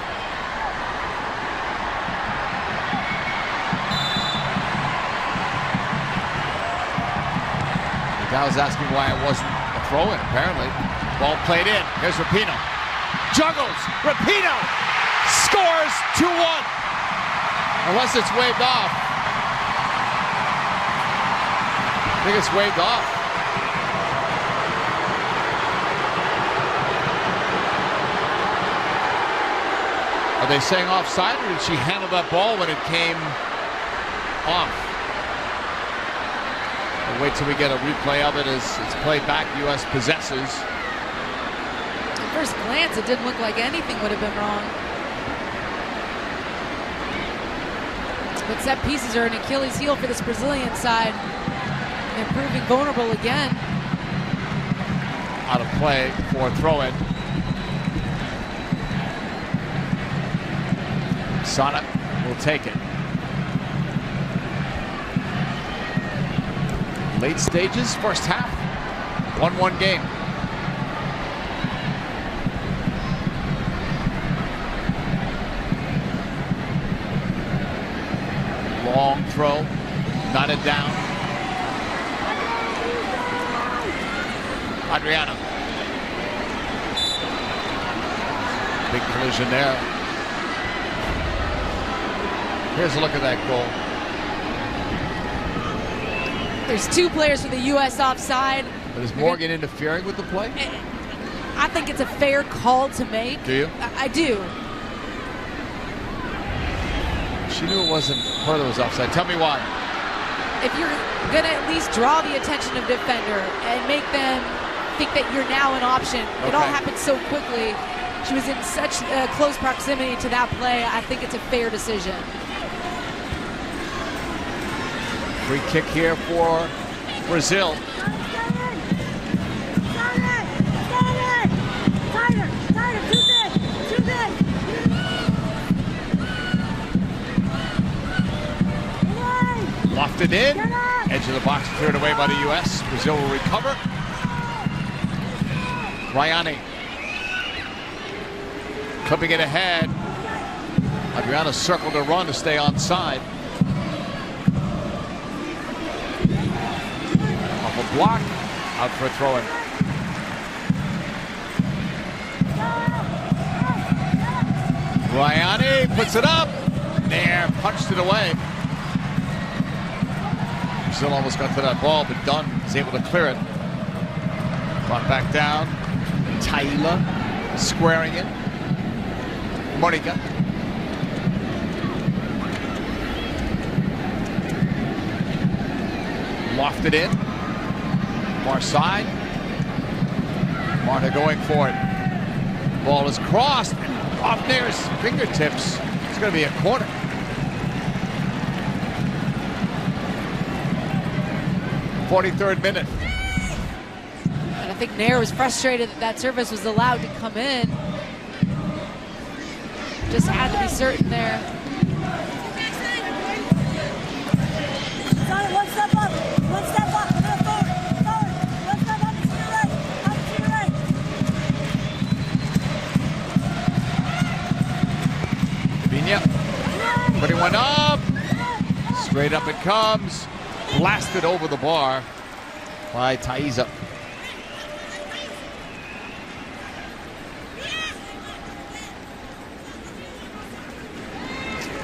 Dow's asking why it wasn't a throw-in, apparently. Ball played in. Here's Rapinoe. Juggles. Rapinoe scores 2-1. Unless it's waved off. I think it's waved off. Are they saying offside, or did she handle that ball when it came off? We'll wait till we get a replay of it as it's played back. U.S. possesses. At first glance, it didn't look like anything would have been wrong. But set pieces are an Achilles heel for this Brazilian side. They're proving vulnerable again. Out of play for a throw-in. Sonnet will take it. Late stages, first half. 1-1 game. Long throw, knotted down. Adriana. Big collision there. Here's a look at that goal. There's 2 players for the U.S. offside. But is Morgan interfering with the play? I think it's a fair call to make. Do you? I do. She knew it wasn't her that was offside. Tell me why. If you're going to at least draw the attention of the defender and make them think that you're now an option, it all happened so quickly. She was in such close proximity to that play. I think it's a fair decision. Free kick here for Brazil. Lofted in. Edge of the box cleared away by the U.S. Brazil will recover. Bryony clipping it ahead. Adriana circled her run to stay onside. Off a block, out for a throw-in. Rayani puts it up. Nair punched it away. Brazil almost got to that ball, but Dunn is able to clear it. Brought back down. Taylor squaring it. Monica. Lofted in. Far side. Marta going for it. Ball is crossed. Off Nair's fingertips. It's going to be a corner. .43rd minute. And I think Nair was frustrated that that service was allowed to come in. Just had to be certain there. One step up, one step up, forward, one step up to your right, Vinya putting one up. Straight up it comes. Blasted over the bar by Taiza.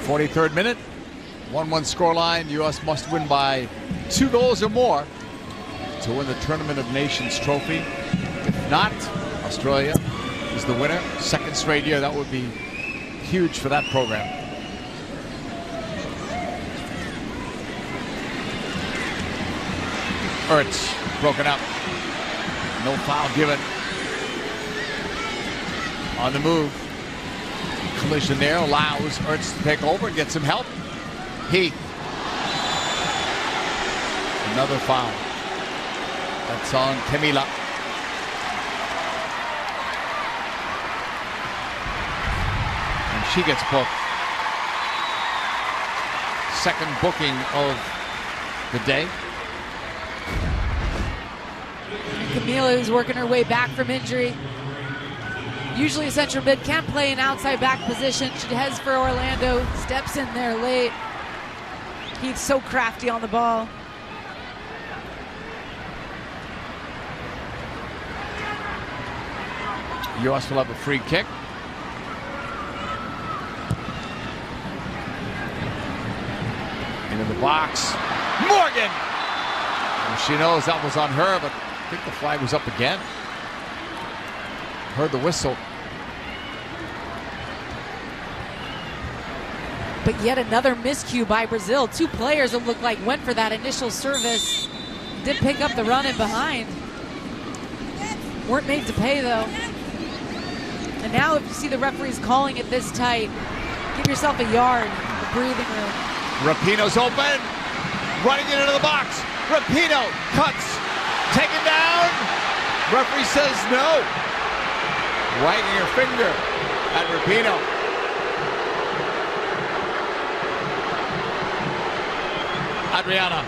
.43rd minute. 1-1 scoreline. U.S. must win by 2 goals or more to win the Tournament of Nations trophy. If not, Australia is the winner. Second straight year. That would be huge for that program. Ertz broken up. No foul given. On the move. Collision there allows Ertz to take over and get some help. Heath. Another foul. That's on Camila. And she gets booked. Second booking of the day. Camila, who's working her way back from injury. Usually a central mid, can't play an outside back position. She heads for Orlando, steps in there late. He's so crafty on the ball. U.S. will have a free kick. Into the box. Morgan! And she knows that was on her, but I think the flag was up again. Heard the whistle. But yet another miscue by Brazil. 2 players, it looked like, went for that initial service. Did pick up the run in behind. Weren't made to pay, though. And now if you see the referees calling it this tight, give yourself a yard, a breathing room. Rapinoe's open. Running it into the box. Rapinoe cuts. Taken down. Referee says no. Wagging her finger at Rapinoe. Adriana.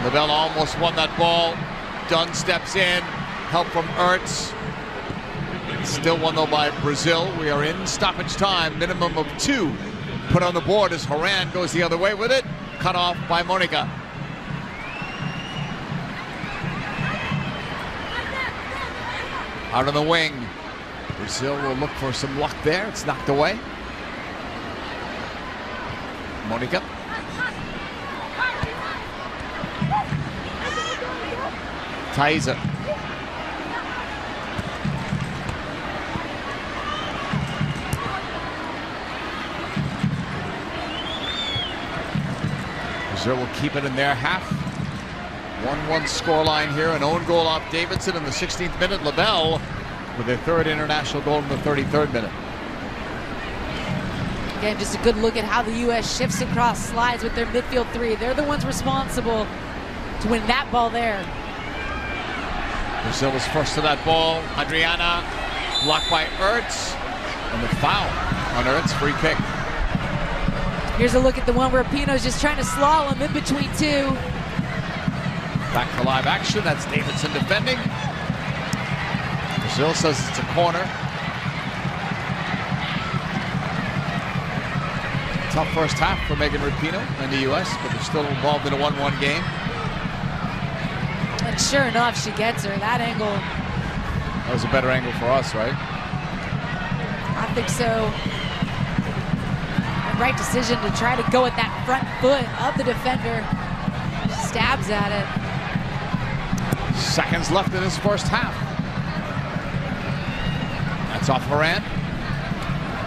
Lavelle almost won that ball. Dunn steps in. Help from Ertz. Still won though by Brazil. We are in stoppage time. Minimum of 2 put on the board as Horan goes the other way with it. Cut off by Monica. Out on the wing. Brazil will look for some luck there. It's knocked away. Monica. Taiza. Brazil will keep it in their half. 1-1 scoreline here. An own goal off Davidson in the 16th minute. Lavelle with their 3rd international goal in the 33rd minute. Again, just a good look at how the U.S. shifts across slides with their midfield 3. They're the ones responsible to win that ball there. Brazil is first to that ball. Adriana blocked by Ertz. And the foul on Ertz. Free kick. Here's a look at the one where Pino's just trying to slalom in between 2. Back to live action. That's Davidson defending. Brazil says it's a corner. Tough first half for Megan Rapinoe and the U.S., but they're still involved in a 1-1 game. And sure enough, she gets her. That angle. That was a better angle for us, right? I think so. The right decision to try to go at that front foot of the defender. She stabs at it. Seconds left in this first half. That's off Moran.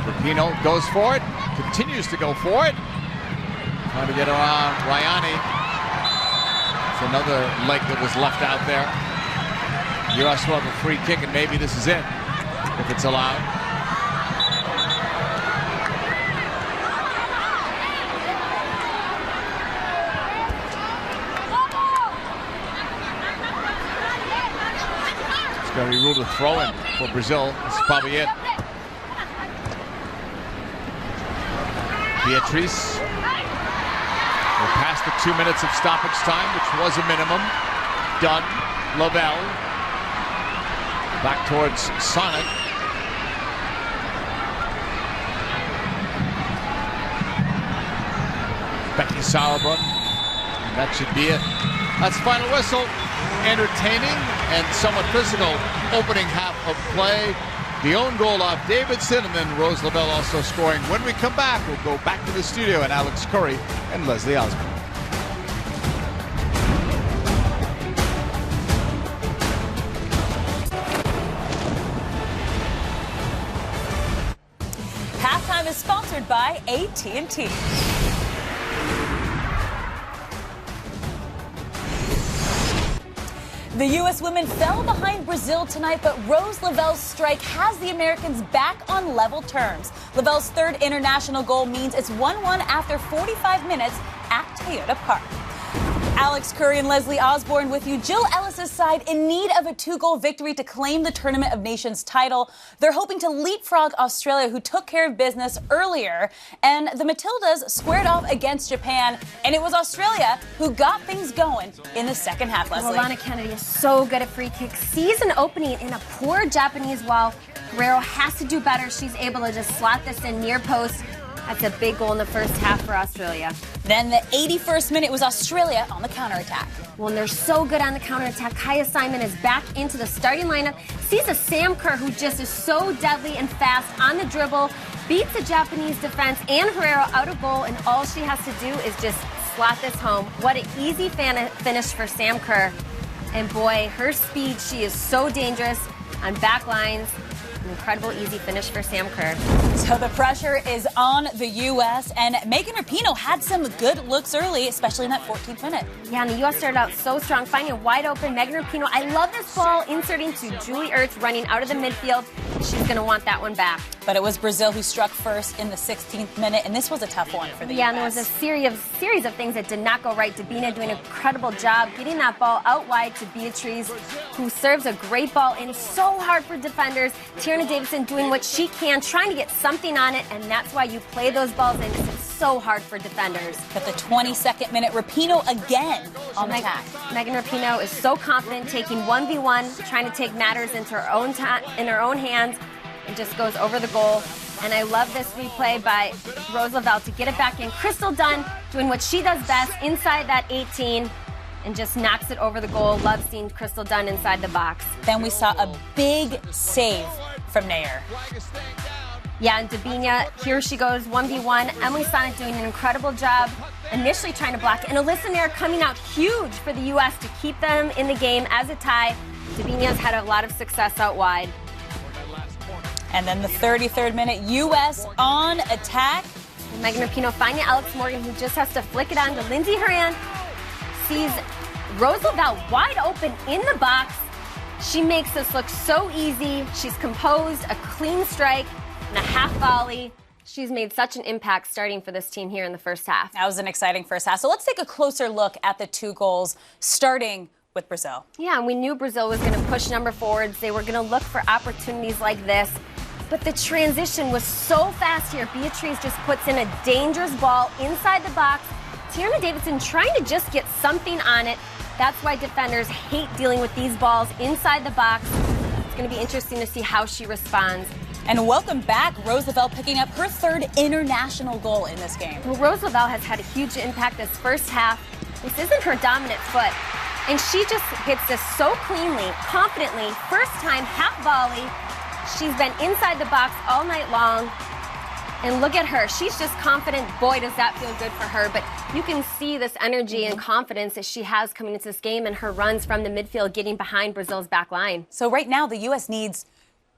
Rapinoe goes for it. Continues to go for it. Trying to get around Rayani. It's another leg that was left out there. U.S. will have a free kick, and maybe this is it, if it's allowed. It's going to be ruled a throw-in for Brazil. This is probably it. Beatrice. We're past the 2 minutes of stoppage time, which was a minimum. Dunn, Lavelle. Back towards Sonic. Becky Sauerbrunn. And that should be it. That's the final whistle. Entertaining and somewhat physical opening half of play. The own goal off Davidson, and then Rose Lavelle also scoring. When we come back, we'll go back to the studio and Alex Curry and Leslie Osborne. Halftime is sponsored by AT&T. The U.S. women fell behind Brazil tonight, but Rose Lavelle's strike has the Americans back on level terms. Lavelle's third international goal means it's 1-1 after 45 minutes at Toyota Park. Alex Curry and Leslie Osborne with you. Jill Ellis's side in need of a 2-goal victory to claim the Tournament of Nations title. They're hoping to leapfrog Australia, who took care of business earlier. And the Matildas squared off against Japan, and it was Australia who got things going in the second half, Leslie. Alana Kennedy is so good at free kicks. Sees an opening in a poor Japanese wall. Guerrero has to do better. She's able to just slot this in near post. That's a big goal in the first half for Australia. Then the 81st minute was Australia on the counterattack. Well, and they're so good on the counterattack. Kaya Simon is back into the starting lineup. Sees a Sam Kerr who just is so deadly and fast on the dribble. Beats the Japanese defense and Herrera out of goal, and all she has to do is just slot this home. What an easy finish for Sam Kerr. And boy, her speed, she is so dangerous on back lines. An incredible easy finish for Sam Kerr. So the pressure is on the U.S., and Megan Rapinoe had some good looks early, especially in that 14th minute. Yeah, and the U.S. started out so strong, finding it wide open. Megan Rapinoe, I love this ball, inserting to Julie Ertz, running out of the midfield. She's going to want that one back. But it was Brazil who struck first in the 16th minute, and this was a tough one for the U.S. Yeah, and there was a series of things that did not go right. Dabina doing an incredible job getting that ball out wide to Beatrice, who serves a great ball in. So hard for defenders. Tierna Davidson doing what she can, trying to get something on it, and that's why you play those balls in, because it's so hard for defenders. But the 22nd minute, Rapinoe again on the attack. Megan Rapinoe is so confident, taking 1v1, trying to take matters into her own in her own hands, and just goes over the goal. And I love this replay by Rose Lavelle to get it back in. Crystal Dunn doing what she does best inside that 18 and just knocks it over the goal. Love seeing Crystal Dunn inside the box. Then we saw a big save from Nair. Yeah, and Dabina, here she goes, 1v1. Emily Sonic doing an incredible job initially trying to block it. And Alyssa Nair coming out huge for the U.S. to keep them in the game as a tie. Dabina's had a lot of success out wide. And then the 33rd minute, U.S. on attack. And Megan Rapinoe finding Alex Morgan, who just has to flick it on to Lindsay Horan. Sees Rose Lavelle wide open in the box. She makes this look so easy. She's composed, a clean strike, and a half volley. She's made such an impact starting for this team here in the first half. That was an exciting first half. So let's take a closer look at the 2 goals, starting with Brazil. Yeah, and we knew Brazil was going to push number forwards. They were going to look for opportunities like this. But the transition was so fast here. Beatrice just puts in a dangerous ball inside the box. Tierna Davidson trying to just get something on it. That's why defenders hate dealing with these balls inside the box. It's going to be interesting to see how she responds. And welcome back, Rose Lavelle picking up her third international goal in this game. Well, Rose Lavelle has had a huge impact this first half. This isn't her dominant foot. And she just hits this so cleanly, confidently, first time, half volley. She's been inside the box all night long. And look at her. She's just confident. Boy, does that feel good for her. But you can see this energy and confidence that she has coming into this game and her runs from the midfield getting behind Brazil's back line. So right now, the U.S. needs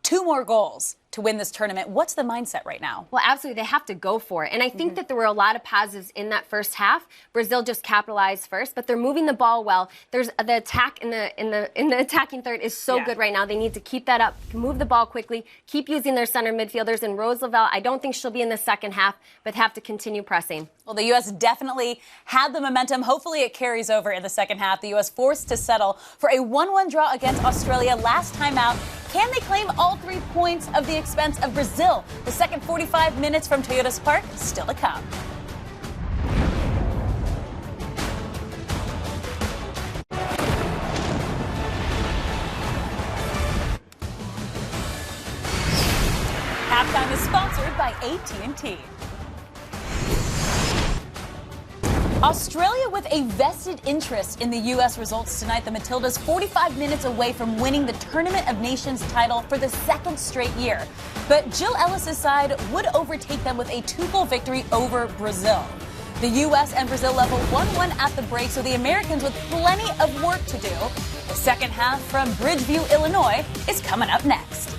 2 more goals to win this tournament. What's the mindset right now? Well, absolutely. They have to go for it. And I think that there were a lot of positives in that first half. Brazil just capitalized first, but they're moving the ball well. There's the attack in the attacking third is so good right now. They need to keep that up, move the ball quickly, keep using their center midfielders. And Rose Lavelle, I don't think she'll be in the second half, but have to continue pressing. Well, the U.S. definitely had the momentum. Hopefully it carries over in the second half. The U.S. forced to settle for a 1-1 draw against Australia last time out. Can they claim all 3 points of the expense of Brazil? The second 45 minutes from Toyota's Park still to come. Halftime is sponsored by AT&T. Australia with a vested interest in the U.S. results tonight. The Matildas 45 minutes away from winning the Tournament of Nations title for the 2nd straight year. But Jill Ellis' side would overtake them with a 2-goal victory over Brazil. The U.S. and Brazil level 1-1 at the break, so the Americans with plenty of work to do. The second half from Bridgeview, Illinois is coming up next.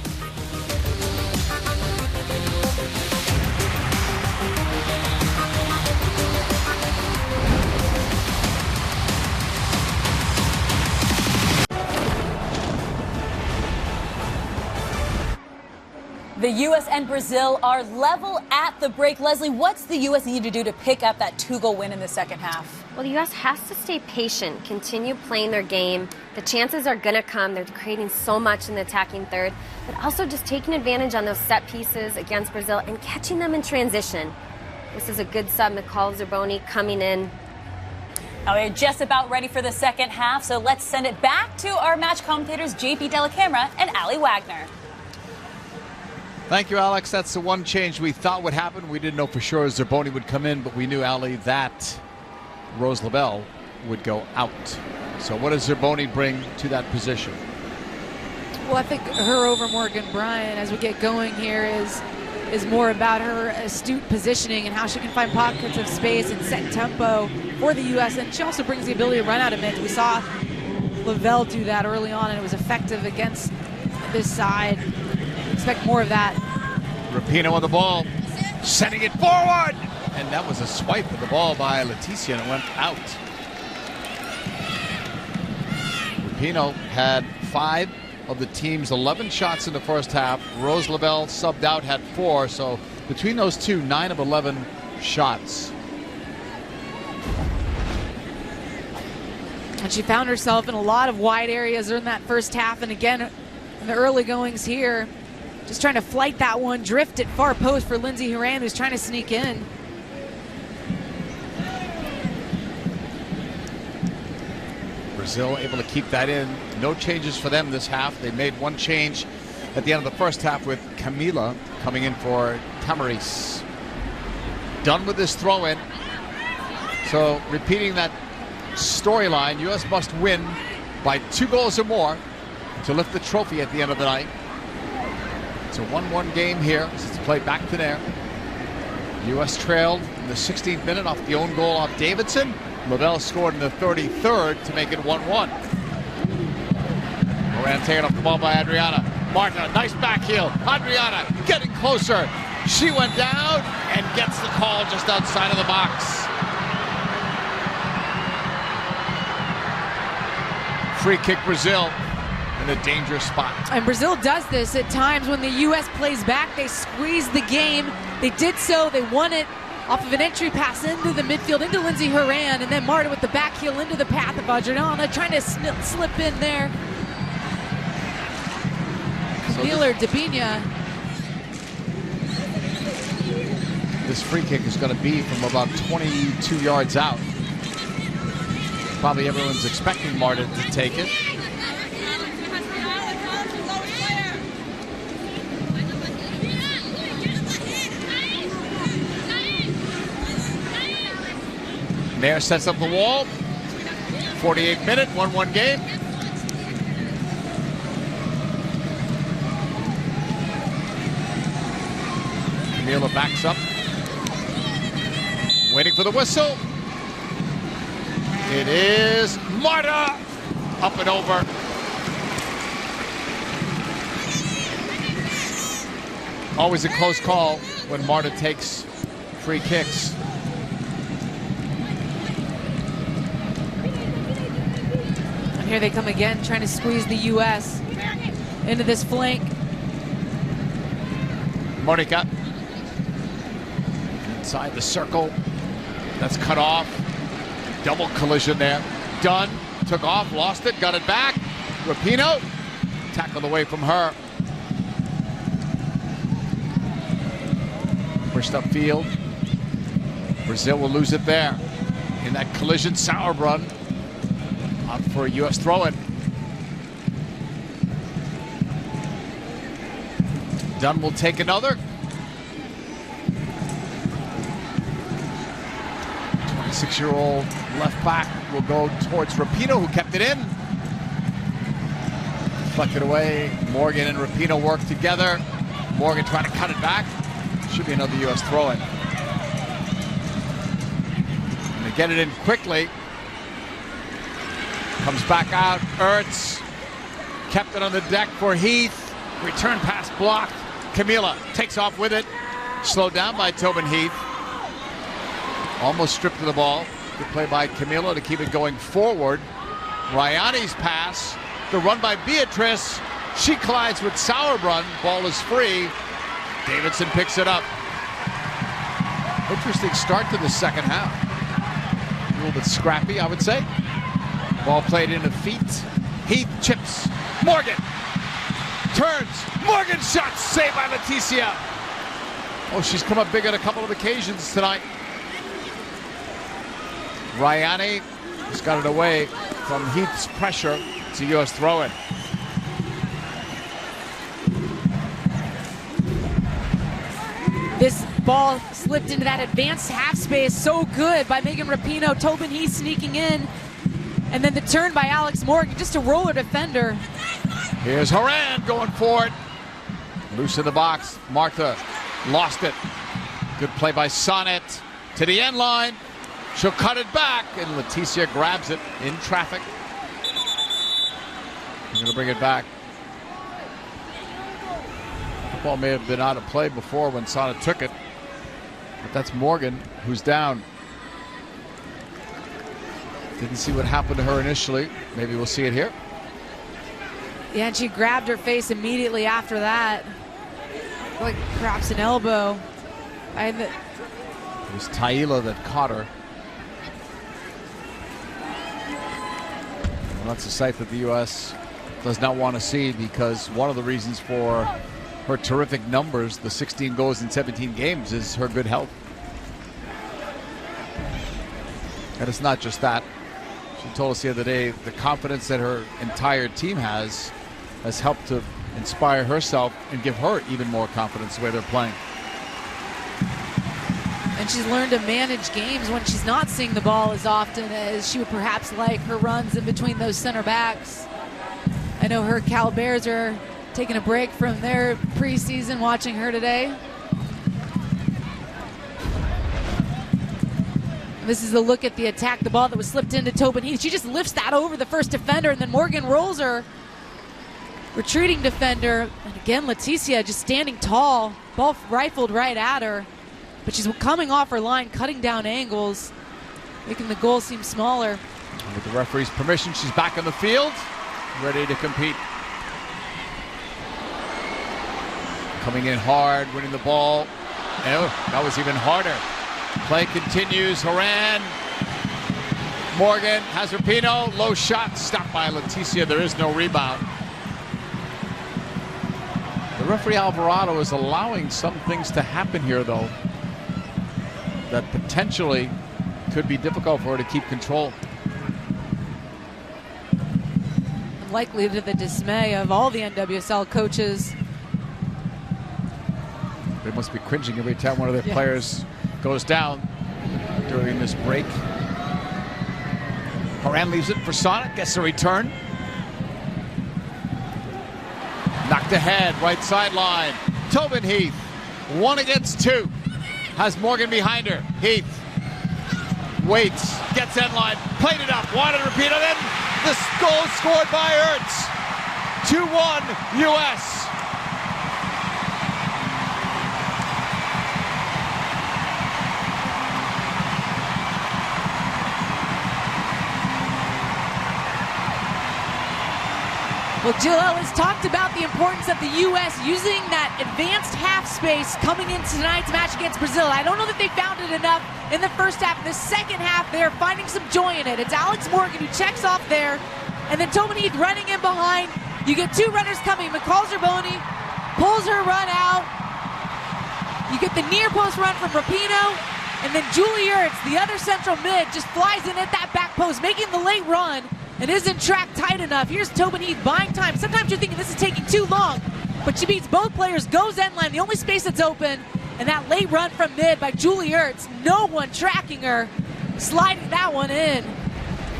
The U.S. and Brazil are level at the break. Leslie, what's the U.S. need to do to pick up that 2-goal win in the second half? Well, the U.S. has to stay patient, continue playing their game. The chances are going to come. They're creating so much in the attacking third, but also just taking advantage on those set pieces against Brazil and catching them in transition. This is a good sub, McCall Zerboni coming in. Now, we're just about ready for the second half, so let's send it back to our match commentators, JP Delacamera and Ali Wagner. Thank you, Alex. That's the one change we thought would happen. We didn't know for sure Zerboni would come in, but we knew, Ali, that Rose Lavelle would go out. So what does Zerboni bring to that position? Well, I think her over Morgan Bryan as we get going here is more about her astute positioning and how she can find pockets of space and set tempo for the U.S. And she also brings the ability to run out of mids. We saw Lavelle do that early on, and it was effective against this side. Expect more of that. Rapinoe on the ball, sending it forward, and that was a swipe of the ball by Leticia, and it went out. Rapinoe had 5 of the team's 11 shots in the first half. Rose Lavelle subbed out, had 4, so between those two, 9 of 11 shots. And she found herself in a lot of wide areas in that first half, and again in the early goings here, just trying to flight that one, drift it far post for Lindsey Horan, who's trying to sneak in. Brazil able to keep that in. No changes for them this half. They made one change at the end of the first half with Camila coming in for Tamaris. Done with this throw-in. So repeating that storyline, U.S. must win by 2 goals or more to lift the trophy at the end of the night. It's a 1-1 game here. This is played back to there. U.S. trailed in the 16th minute off the own goal off Davidson. Lavelle scored in the 33rd to make it 1-1. Moran taken off the ball by Adriana. Marta, nice back heel. Adriana getting closer. She went down and gets the call just outside of the box. Free kick Brazil. In a dangerous spot. And Brazil does this at times when the U.S. plays back. They squeeze the game. They did so. They won it off of an entry pass into the midfield, into Lindsey Horan, and then Marta with the back heel into the path of Adriana, trying to slip in there. Camila Debinha. This free kick is going to be from about 22 yards out. Probably everyone's expecting Marta to take it. Nair sets up the wall. 48-minute, 1-1 game. Camila backs up. Waiting for the whistle. It is Marta. Up and over. Always a close call when Marta takes free kicks. And here they come again, trying to squeeze the U.S. into this flank. Monica. Inside the circle. That's cut off. Double collision there. Dunn took off, lost it, got it back. Rapinoe tackled away from her. Pushed upfield. Brazil will lose it there. In that collision, Sauerbrunn up for a U.S. throw-in. Dunn will take another. 26-year-old left back will go towards Rapinoe, who kept it in. Deflected away. Morgan and Rapinoe work together. Morgan trying to cut it back. Should be another U.S. throw-in. They get it in quickly. Comes back out. Ertz kept it on the deck for Heath. Return pass blocked. Camila takes off with it. Slowed down by Tobin Heath. Almost stripped of the ball. Good play by Camila to keep it going forward. Rayani's pass. The run by Beatrice. She collides with Sauerbrunn. Ball is free. Davidson picks it up. Interesting start to the second half. A little bit scrappy, I would say. Ball played into feet. Heath chips. Morgan turns. Morgan shot. Saved by Leticia. Oh, she's come up big on a couple of occasions tonight. Rayani has got it away from Heath's pressure. It's a U.S. throw-in. This ball slipped into that advanced half space so good by Megan Rapinoe. Tobin Heath sneaking in. And then the turn by Alex Morgan, just a roller defender. Here's Horan going for it. Loose in the box. Marta lost it. Good play by Sonnet to the end line. She'll cut it back, and Leticia grabs it in traffic. She's going to bring it back. The ball may have been out of play before when Sonnet took it, but that's Morgan who's down. Didn't see what happened to her initially. Maybe we'll see it here. Yeah, and she grabbed her face immediately after that. Like perhaps an elbow. It was Taila that caught her. Well, that's a sight that the U.S. does not want to see, because one of the reasons for her terrific numbers, the 16 goals in 17 games, is her good health. And it's not just that. She told us the other day the confidence that her entire team has helped to inspire herself and give her even more confidence the way they're playing. And she's learned to manage games when she's not seeing the ball as often as she would perhaps like. Her runs in between those center backs. I know her Cal Bears are taking a break from their preseason, watching her today. This is the look at the attack, the ball that was slipped into Tobin Heath. She just lifts that over the first defender, and then Morgan rolls her. Retreating defender. And again, Leticia just standing tall. Ball rifled right at her. But she's coming off her line, cutting down angles, making the goal seem smaller. And with the referee's permission, she's back on the field, ready to compete. Coming in hard, winning the ball. Oh, that was even harder. Play continues. Horan. Morgan has Rapinoe. Low shot. Stopped by Leticia. There is no rebound. The referee Alvarado is allowing some things to happen here, though, that potentially could be difficult for her to keep control. Likely to the dismay of all the NWSL coaches. They must be cringing every time one of their players goes down during this break. Horan leaves it for Sonic, gets the return. Knocked ahead, right sideline. Tobin Heath, 1 against 2. Has Morgan behind her. Heath waits, gets end line, played it up, wanted to repeat it, then the goal scored by Ertz. 2-1 U.S. Well, Jill Ellis talked about the importance of the U.S. using that advanced half space coming into tonight's match against Brazil. I don't know that they found it enough in the first half. In the second half, they're finding some joy in it. It's Alex Morgan who checks off there, and then Tobin Heath running in behind. You get 2 runners coming. McCall Zerboni pulls her run out. You get the near post run from Rapinoe, and then Julie Ertz, the other central mid, just flies in at that back post, making the late run. And isn't tracked tight enough. Here's Tobin Heath buying time. Sometimes you're thinking this is taking too long, but she beats both players, goes end line, the only space that's open, and that late run from mid by Julie Ertz. No one tracking her, sliding that one in.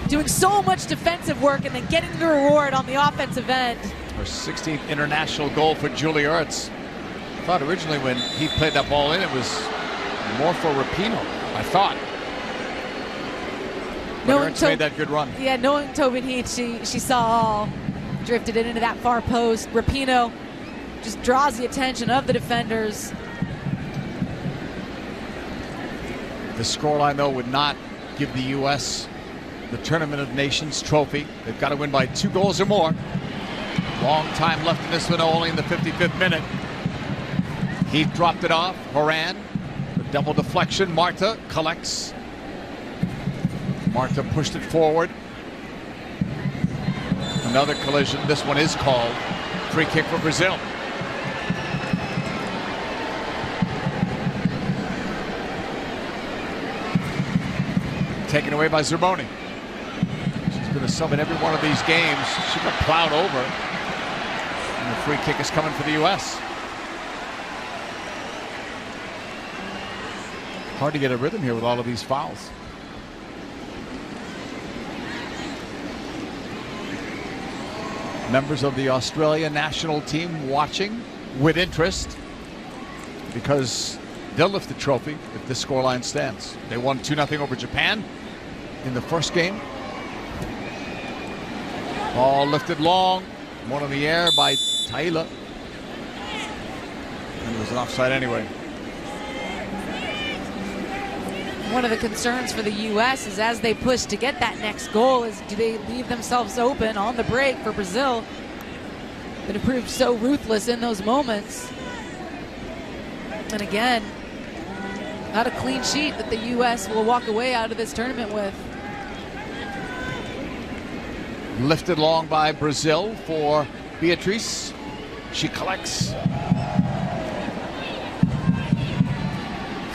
Doing so much defensive work and then getting the reward on the offensive end. Her 16th international goal for Julie Ertz. I thought originally when he played that ball in, it was more for Rapinoe, I thought. Ertz made that good run. Yeah, knowing Tobin Heath, she saw all, drifted it into that far post. Rapinoe just draws the attention of the defenders. The scoreline, though, would not give the U.S. the Tournament of Nations trophy. They've got to win by 2 goals or more. Long time left in this one, only in the 55th minute. Heath dropped it off. Horan, the double deflection. Marta collects. Marta pushed it forward. Another collision. This one is called. Free kick for Brazil. Taken away by Zerboni. She's been a sub in every one of these games. She got plowed over. And the free kick is coming for the U.S. Hard to get a rhythm here with all of these fouls. Members of the Australia national team watching with interest because they'll lift the trophy if this scoreline stands. They won 2-0 over Japan in the first game. Ball lifted long, one in the air by Taila. And it was an offside anyway. One of the concerns for the U.S. is as they push to get that next goal is do they leave themselves open on the break for Brazil that have proved so ruthless in those moments. And again, not a clean sheet that the U.S. will walk away out of this tournament with. Lifted long by Brazil for Beatrice. She collects.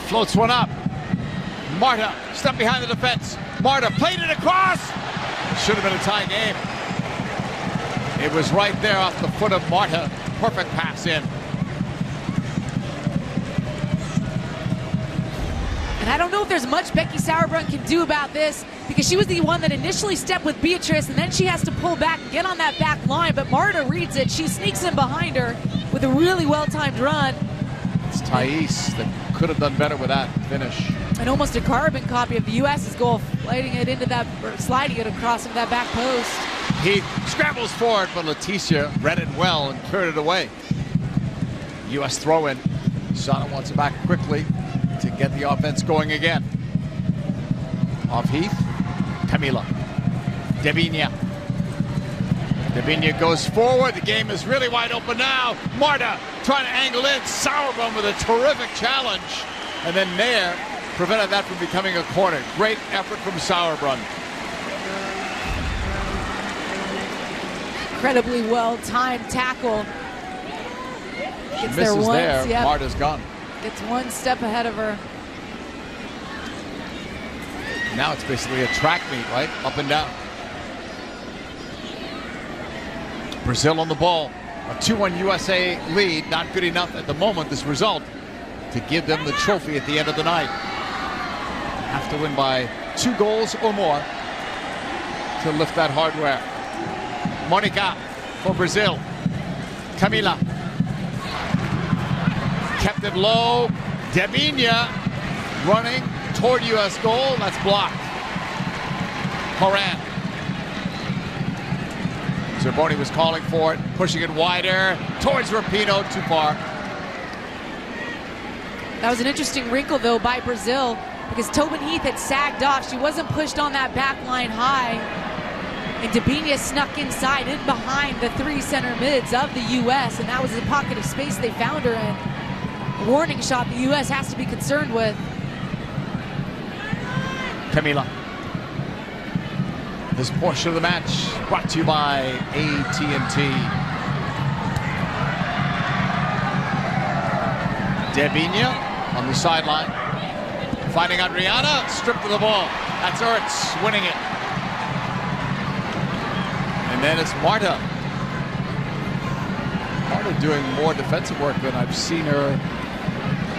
Floats one up. Marta, step behind the defense. Marta played it across. Should have been a tie game. It was right there off the foot of Marta. Perfect pass in. And I don't know if there's much Becky Sauerbrunn can do about this because she was the one that initially stepped with Beatrice and then she has to pull back and get on that back line. But Marta reads it. She sneaks in behind her with a really well-timed run. It's Thais that could have done better with that finish. And almost a carbon copy of the U.S.'s goal, sliding it into that, or sliding it across into that back post. He scrambles forward, but Leticia read it well and cleared it away. U.S. throw-in. Sana wants it back quickly to get the offense going again. Off Heath. Camila. Devinia. Devinia goes forward. The game is really wide open now. Marta trying to angle in. Sauerbrunn with a terrific challenge. And then Nair prevented that from becoming a corner. Great effort from Sauerbrunn. Incredibly well-timed tackle. Gets Misses there once, there. yep. Marta's gone. Gets one step ahead of her. Now it's basically a track meet, right? Up and down. Brazil on the ball. A 2-1 USA lead. Not good enough at the moment, this result, to give them the trophy at the end of the night. Have to win by 2 goals or more. to lift that hardware. Monica for Brazil. Camila. Kept it low. Debinha running toward U.S. goal. That's blocked. Horan. Zerboni was calling for it, pushing it wider towards Rapinoe, too far. That was an interesting wrinkle, though, by Brazil, because Tobin Heath had sagged off. She wasn't pushed on that back line high. And Debinha snuck inside, in behind the three center mids of the U.S., and that was the pocket of space they found her in. A warning shot the U.S. has to be concerned with. Camila. This portion of the match brought to you by AT&T. Debinha on the sideline. Finding Adriana, stripped of the ball. That's Ertz winning it. And then it's Marta. Marta doing more defensive work than I've seen her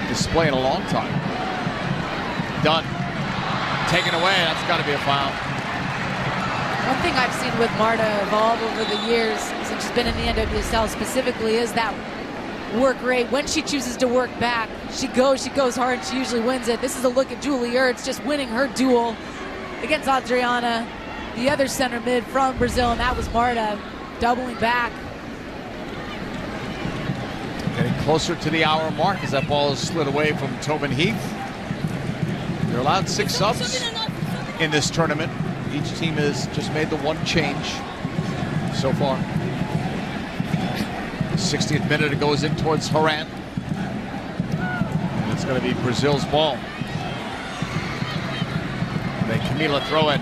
display in a long time. Done. Taken away, that's got to be a foul. One thing I've seen with Marta evolve over the years since she's been in the NWSL specifically is that work rate. When she chooses to work back, she goes hard, and she usually wins it. This is a look at Julie Ertz just winning her duel against Adriana, the other center mid from Brazil, and that was Marta doubling back. Getting closer to the hour mark as that ball is slid away from Tobin Heath. They're allowed 6 subs in this tournament. Each team has just made the one change so far. 60th minute, it goes in towards Horan. And it's going to be Brazil's ball. And then Camila throw it.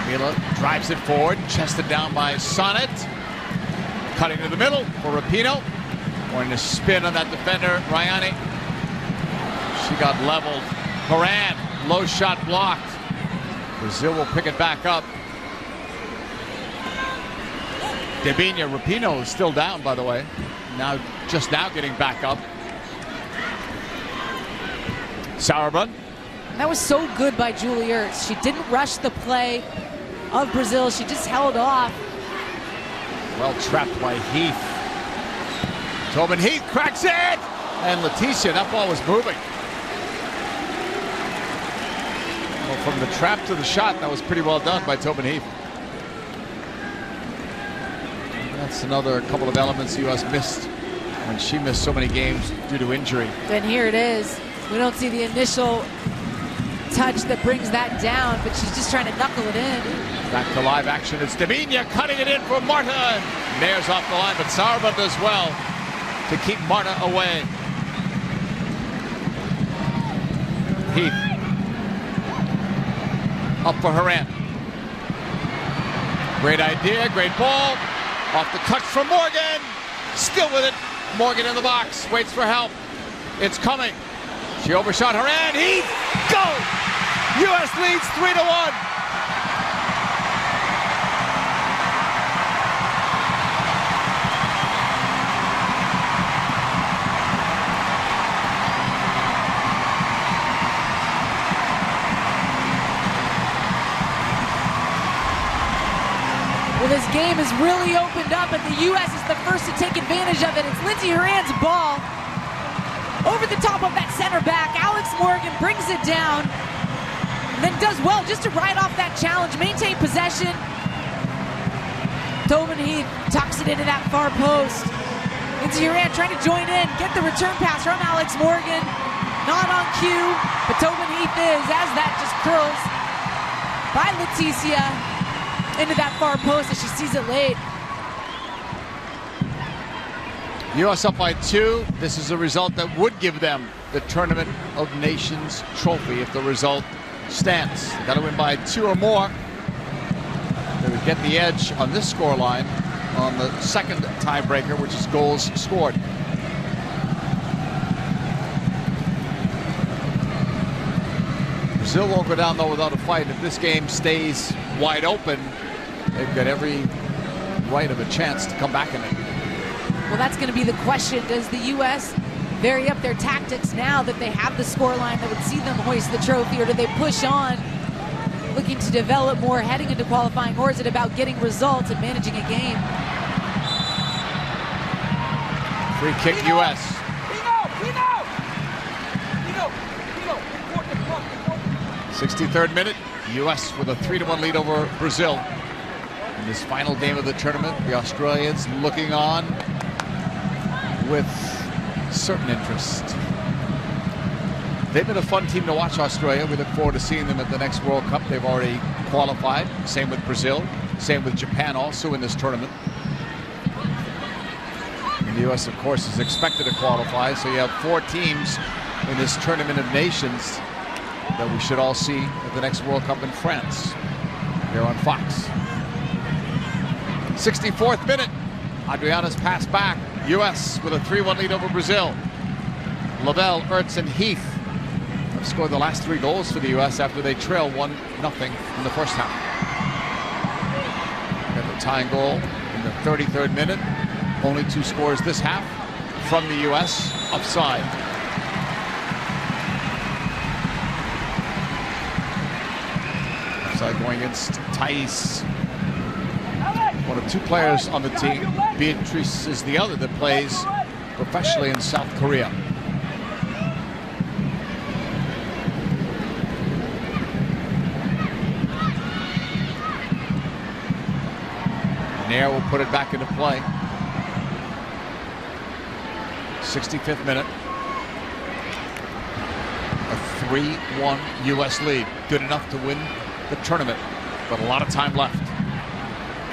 Camila drives it forward, chested down by Sonnet. Cutting to the middle for Rapinoe. Going to spin on that defender, Rayani. She got leveled. Horan, low shot blocked. Brazil will pick it back up. Debinha, Rapinoe is still down, by the way. Just now getting back up. Sauerbrunn. That was so good by Julie Ertz. She didn't rush the play of Brazil. She just held off. Well trapped by Heath. Tobin Heath cracks it! And Leticia, that ball was moving. Well, from the trap to the shot, that was pretty well done by Tobin Heath. That's another couple of elements the U.S. missed when she missed so many games due to injury. Then here it is. We don't see the initial touch that brings that down, but she's just trying to knuckle it in. Back to live action. It's Debinha cutting it in for Marta. Nair's off the line, but Sauerbrunn does well to keep Marta away. Heath. Up for Horan. Great idea, great ball. Off the touch from Morgan. Still with it. Morgan in the box. Waits for help. It's coming. She overshot Horan. Heath. Go! U.S. leads 3-1. Well, this game has really opened up, and the U.S. is the first to take advantage of it. It's Lindsey Horan's ball. Over the top of that center back, Alex Morgan brings it down, and then does well just to ride off that challenge, maintain possession. Tobin Heath tucks it into that far post. Lindsey Horan trying to join in, get the return pass from Alex Morgan. Not on cue, but Tobin Heath is, as that just curls by Leticia into that far post as she sees it late. U.S. up by 2. This is a result that would give them the Tournament of Nations trophy if the result stands. They got to win by 2 or more. They would get the edge on this scoreline on the second tiebreaker, which is goals scored. Brazil won't go down, though, without a fight. If this game stays wide open, they've got every right of a chance to come back in it. Well, that's going to be the question. Does the U.S. vary up their tactics now that they have the scoreline that would see them hoist the trophy, or do they push on, looking to develop more heading into qualifying, or is it about getting results and managing a game? Free kick, U.S. 63rd minute, U.S. with a 3-1 lead over Brazil. In this final game of the tournament, the Australians looking on with certain interest. They've been a fun team to watch, Australia. We look forward to seeing them at the next World Cup. They've already qualified. Same with Brazil. Same with Japan also in this tournament. And the U.S., of course, is expected to qualify. So you have 4 teams in this Tournament of Nations that we should all see at the next World Cup in France here on Fox. 64th minute. Adriana's pass back. U.S. with a 3-1 lead over Brazil. Lavelle, Ertz, and Heath have scored the last 3 goals for the U.S. after they trail 1-0 in the first half. Got the tying goal in the 33rd minute. Only 2 scores this half from the U.S. offside. Offside going against Thais. One of 2 players on the team. Beatrice is the other that plays professionally in South Korea. Nair will put it back into play. 65th minute. A 3-1 U.S. lead. Good enough to win the tournament, but a lot of time left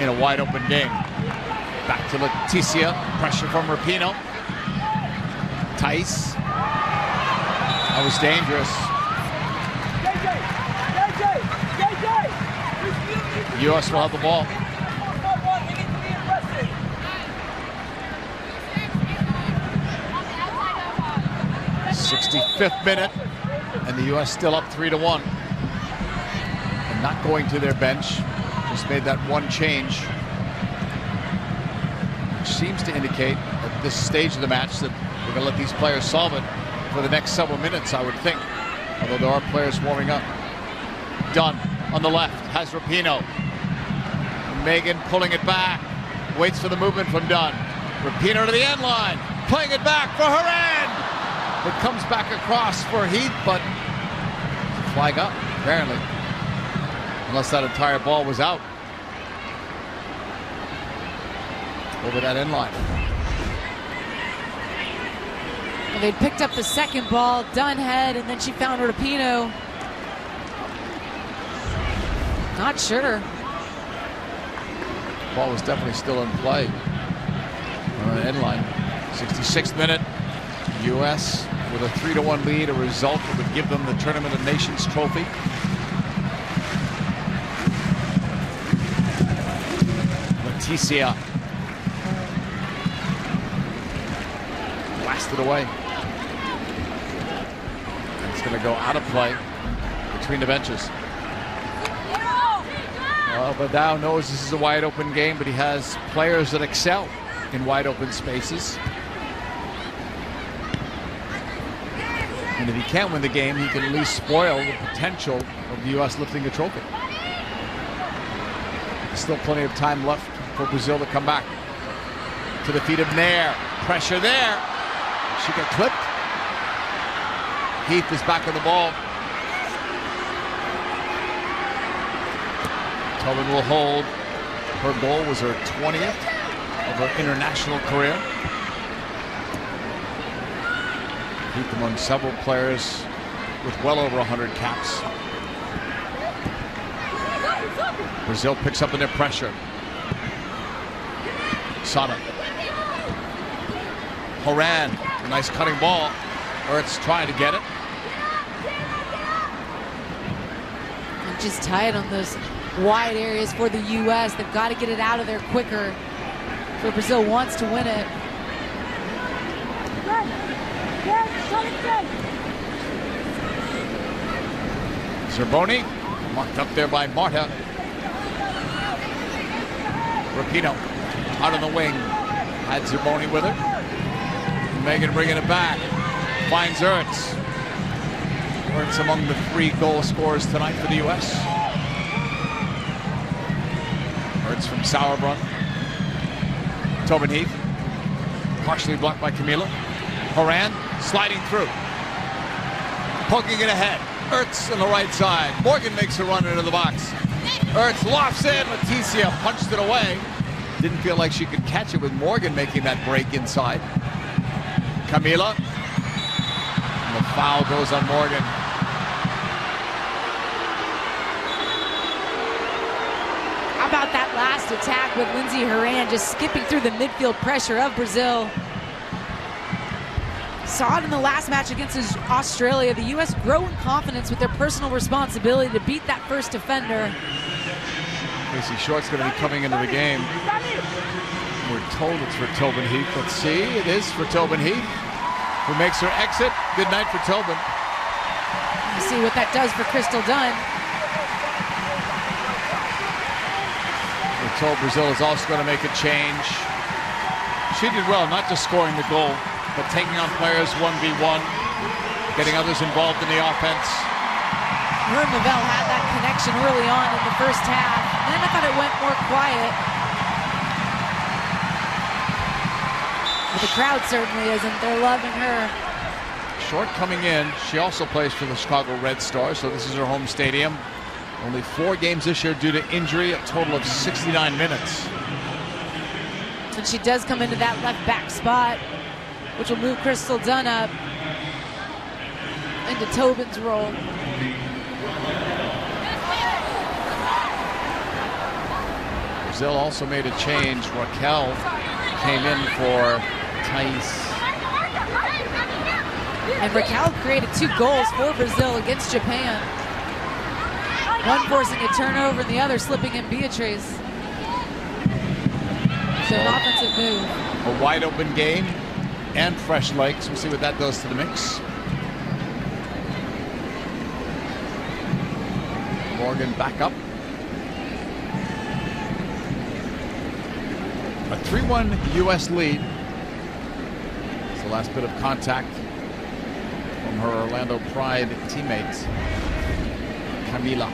in a wide open game. Back to Leticia. Pressure from Rapinoe. Thais. That was dangerous. U.S. will have the ball. 65th minute, and the U.S. still up 3-1. And not going to their bench. Just made that one change, which seems to indicate at this stage of the match that we're going to let these players solve it for the next several minutes, I would think. Although there are players warming up. Dunn on the left has Rapinoe. Megan pulling it back. Waits for the movement from Dunn. Rapinoe to the end line. Playing it back for Horan. It comes back across for Heath, but flag up, apparently. Unless that entire ball was out. Over that end line. Well, they picked up the second ball, Dunn had, and then she found Rapinoe. Not sure. Ball was definitely still in play on the end line. 66th minute. U.S. with a 3-1 lead, a result that would give them the Tournament of Nations trophy. Leticia blasted away. It's going to go out of play between the benches. Well, Badao knows this is a wide open game, but he has players that excel in wide open spaces. And if he can't win the game, he can at least spoil the potential of the U.S. lifting the trophy. There's still plenty of time left for Brazil to come back. To the feet of Nair. Pressure there. She got clipped. Heath is back on the ball. Tobin will hold. Her goal was her 20th of her international career. Heath among several players with well over 100 caps. Brazil picks up in their pressure. Sada. Horan, a nice cutting ball. Ertz trying to get it. And just tight on those wide areas for the U.S. They've got to get it out of there quicker. So Brazil wants to win it. Zerboni, marked up there by Marta. Rapinoe out on the wing. Had Zerboni with her. Megan bringing it back. Finds Ertz. Ertz among the 3 goal scorers tonight for the U.S. Ertz from Sauerbrunn. Tobin Heath. Partially blocked by Camila. Horan sliding through. Poking it ahead. Ertz on the right side. Morgan makes a run into the box. Ertz lofts in. Leticia punched it away. Didn't feel like she could catch it with Morgan making that break inside. Camila. And the foul goes on Morgan. How about that last attack with Lindsey Horan just skipping through the midfield pressure of Brazil? Saw it in the last match against Australia. The U.S. grow in confidence with their personal responsibility to beat that first defender. Casey Short's going to be coming into the game. We're told it's for Tobin Heath. Let's see. It is for Tobin Heath, who makes her exit. Good night for Tobin. You see what that does for Crystal Dunn. We're told Brazil is also going to make a change. She did well, not just scoring the goal, but taking on players 1v1, getting others involved in the offense. Her and Lavelle had that connection early on in the first half. Then I thought it went more quiet. But the crowd certainly isn't. They're loving her. Short coming in. She also plays for the Chicago Red Stars, so this is her home stadium. Only 4 games this year due to injury, a total of 69 minutes. And she does come into that left back spot, which will move Crystal Dunn up into Tobin's role. Brazil also made a change. Raquel came in for Thais. And Raquel created 2 goals for Brazil against Japan. One forcing a turnover and the other slipping in Beatrice. So an offensive move. A wide open game and fresh legs. We'll see what that does to the mix. Morgan back up. A 3-1 U.S. lead. It's the last bit of contact from her Orlando Pride teammate, Camila.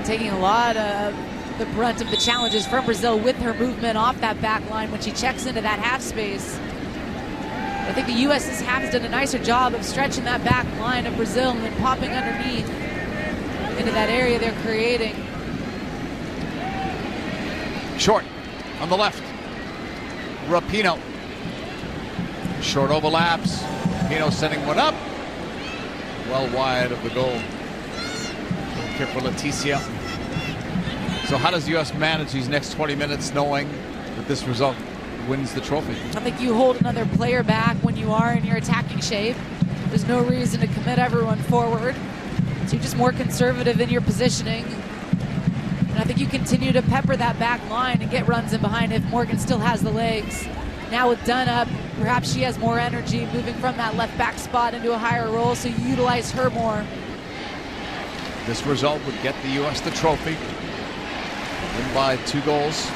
Taking a lot of the brunt of the challenges from Brazil with her movement off that back line when she checks into that half space. I think the U.S. has done a nicer job of stretching that back line of Brazil and then popping underneath into that area they're creating. Short on the left. Rapinoe. Short overlaps. Rapinoe sending one up. Well wide of the goal. Kick for Leticia. So how does the U.S. manage these next 20 minutes knowing that this result wins the trophy? I think you hold another player back when you are in your attacking shape. There's no reason to commit everyone forward. So you're just more conservative in your positioning. And I think you continue to pepper that back line and get runs in behind if Morgan still has the legs. Now with Dunn up, perhaps she has more energy moving from that left back spot into a higher role, so you utilize her more. This result would get the U.S. the trophy. Win by 2 goals.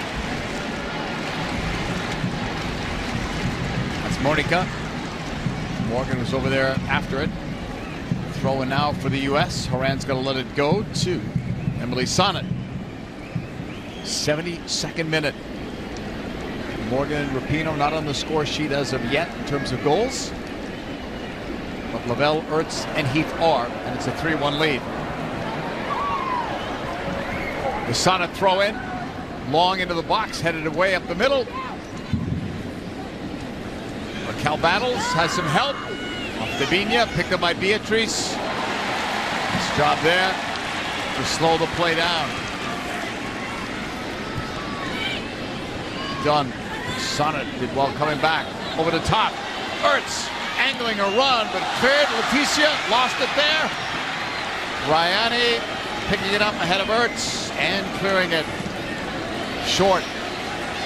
That's Monica. Morgan was over there after it. Throw in now for the U.S. Horan's going to let it go to Emily Sonnet. 72nd minute. Morgan and Rapinoe not on the score sheet as of yet in terms of goals. But Lavelle, Ertz, and Heath are, and it's a 3-1 lead. The Sonnet throw in. Long into the box, headed away up the middle. Raquel battles, has some help. Off Davinia, picked up by Beatrice. Nice job there to slow the play down. Done. Sonnet did well coming back. Over the top. Ertz angling a run, but cleared. Leticia lost it there. Ryani picking it up ahead of Ertz and clearing it. Short.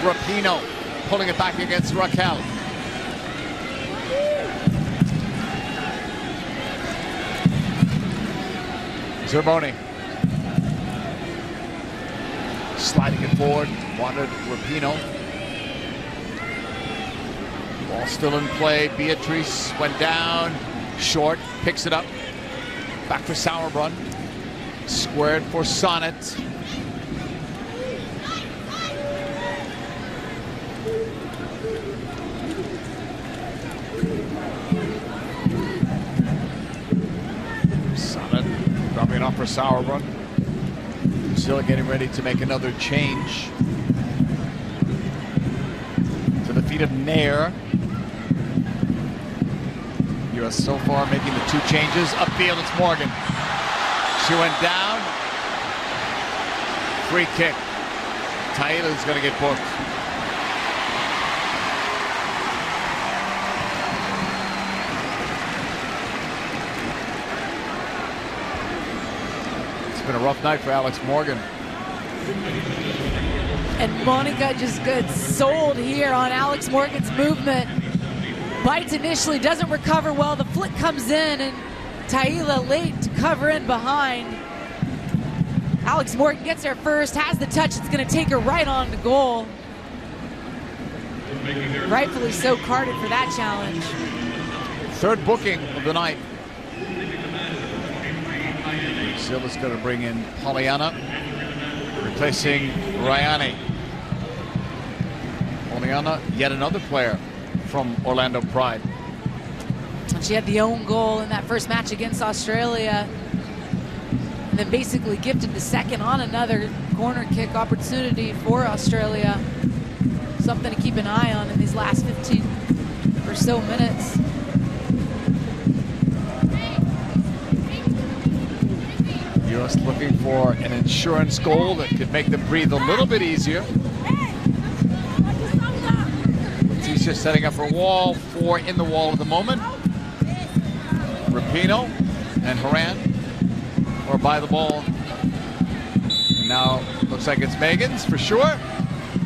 Rapinoe pulling it back against Raquel. Zerboni sliding it forward. Wanted Rapinoe. Ball still in play. Beatrice went down. Short. Picks it up. Back for Sauerbrunn. Squared for Sonnet. Sonnet dropping it off for Sauerbrunn. Still getting ready to make another change. To the feet of Nair. U.S. so far making the 2 changes. Upfield, it's Morgan. She went down. Free kick. Taylor's going to get booked. It's been a rough night for Alex Morgan. And Monica just gets sold here on Alex Morgan's movement. Bites initially, doesn't recover well. The flick comes in, and Taila late to cover in behind. Alex Morgan gets there first, has the touch. It's going to take her right on the goal. Rightfully so carded for that challenge. Third booking of the night. Silva's going to bring in Pollyanna, replacing Ryani. Pollyanna, yet another player from Orlando Pride. And she had the own goal in that first match against Australia, and then basically gifted the second on another corner kick opportunity for Australia. Something to keep an eye on in these last 15 or so minutes. U.S. looking for an insurance goal that could make them breathe a little bit easier. Leticia setting up her wall. 4 in the wall at the moment. Rapinoe and Haran are by the ball. And now looks like it's Megan's for sure.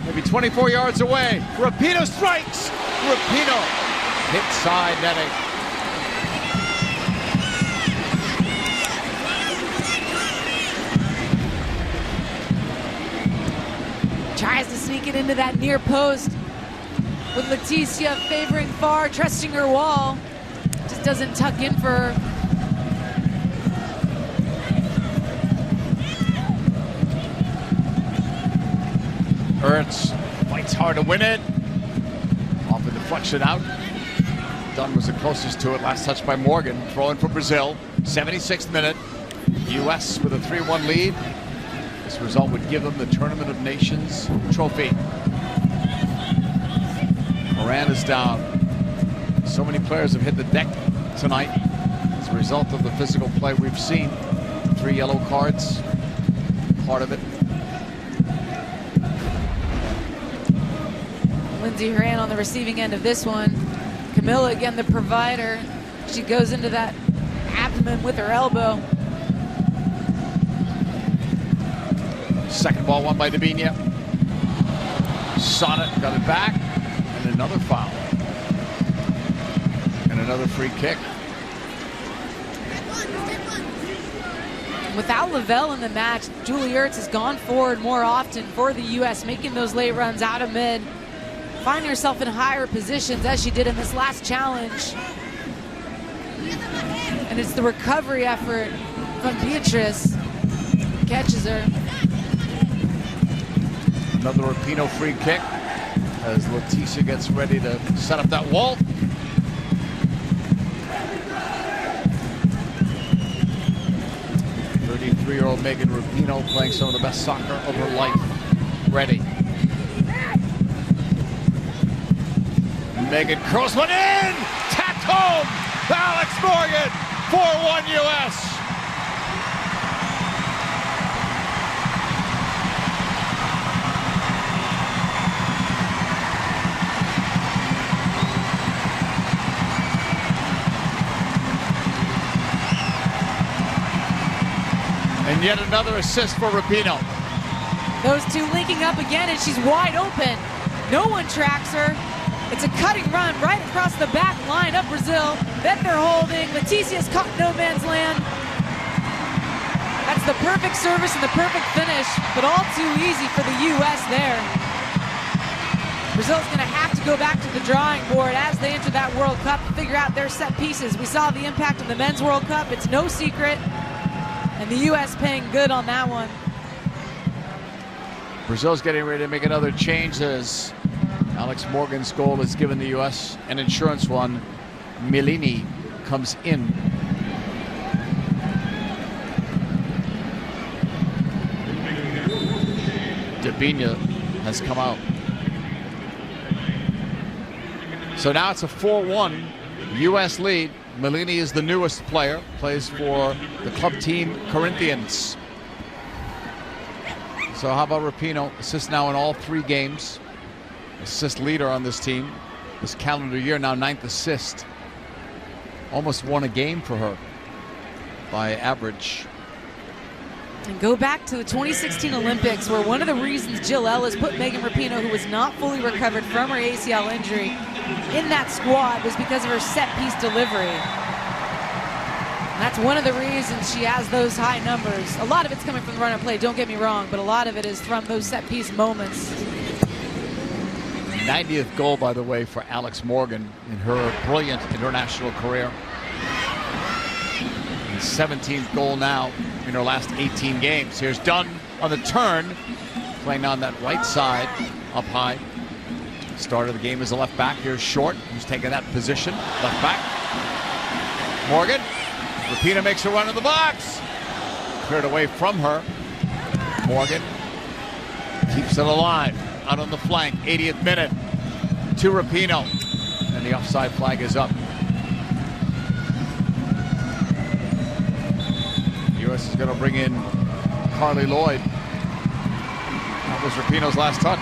Maybe 24 yards away. Rapinoe strikes. Rapinoe hit side netting. Tries to sneak it into that near post with Leticia favoring far, trusting her wall. Just doesn't tuck in for her. Ernst fights hard to win it. Off the deflection out. Dunn was the closest to it. Last touch by Morgan. Throw in for Brazil. 76th minute. U.S. with a 3-1 lead. This result would give them the Tournament of Nations trophy. Moran is down. So many players have hit the deck tonight as a result of the physical play we've seen. 3 yellow cards, part of it. Lindsay Horan on the receiving end of this one. Camilla again the provider. She goes into that abdomen with her elbow. Second ball won by Dabinia. Sonnet got it back. And another foul. And another free kick. Without Lavelle in the match, Julie Ertz has gone forward more often for the U.S., making those late runs out of mid, finding herself in higher positions as she did in this last challenge. And it's the recovery effort from Beatrice who catches her. Another Rapinoe free kick as Leticia gets ready to set up that wall. Year-old Megan Rapinoe playing some of the best soccer of her life. Ready. Megan curls one in! Tapped home! Alex Morgan! 4-1 U.S. And yet another assist for Rapinoe. Those two linking up again, and she's wide open. No one tracks her. It's a cutting run right across the back line of Brazil that they're holding. Leticia's caught no man's land. That's the perfect service and the perfect finish, but all too easy for the U.S. there. Brazil's going to have to go back to the drawing board as they enter that World Cup to figure out their set pieces. We saw the impact of the Men's World Cup. It's no secret. And the U.S. paying good on that one. Brazil's getting ready to make another change as Alex Morgan's goal has given the U.S. an insurance one. Milini comes in. Dabinya has come out. So now it's a 4-1 U.S. lead. Milini is the newest player, plays for the club team Corinthians. So how about Rapinoe? Assists now in all 3 games. Assist leader on this team this calendar year, now 9th assist. Almost won a game for her by average. And go back to the 2016 Olympics, where one of the reasons Jill Ellis put Megan Rapinoe, who was not fully recovered from her ACL injury, in that squad was because of her set-piece delivery. And that's one of the reasons she has those high numbers. A lot of it's coming from the run-up play, don't get me wrong, but a lot of it is from those set-piece moments. 90th goal, by the way, for Alex Morgan in her brilliant international career. And 17th goal now in her last 18 games. Here's Dunn on the turn, playing on that right side, up high. Start of the game as a left back. Here's Short, who's taking that position, left back. Morgan, Rapinoe makes a run in the box. Cleared away from her. Morgan keeps it alive. Out on the flank, 80th minute to Rapinoe. And the offside flag is up. The U.S. is going to bring in Carly Lloyd. That was Rapinoe's last touch.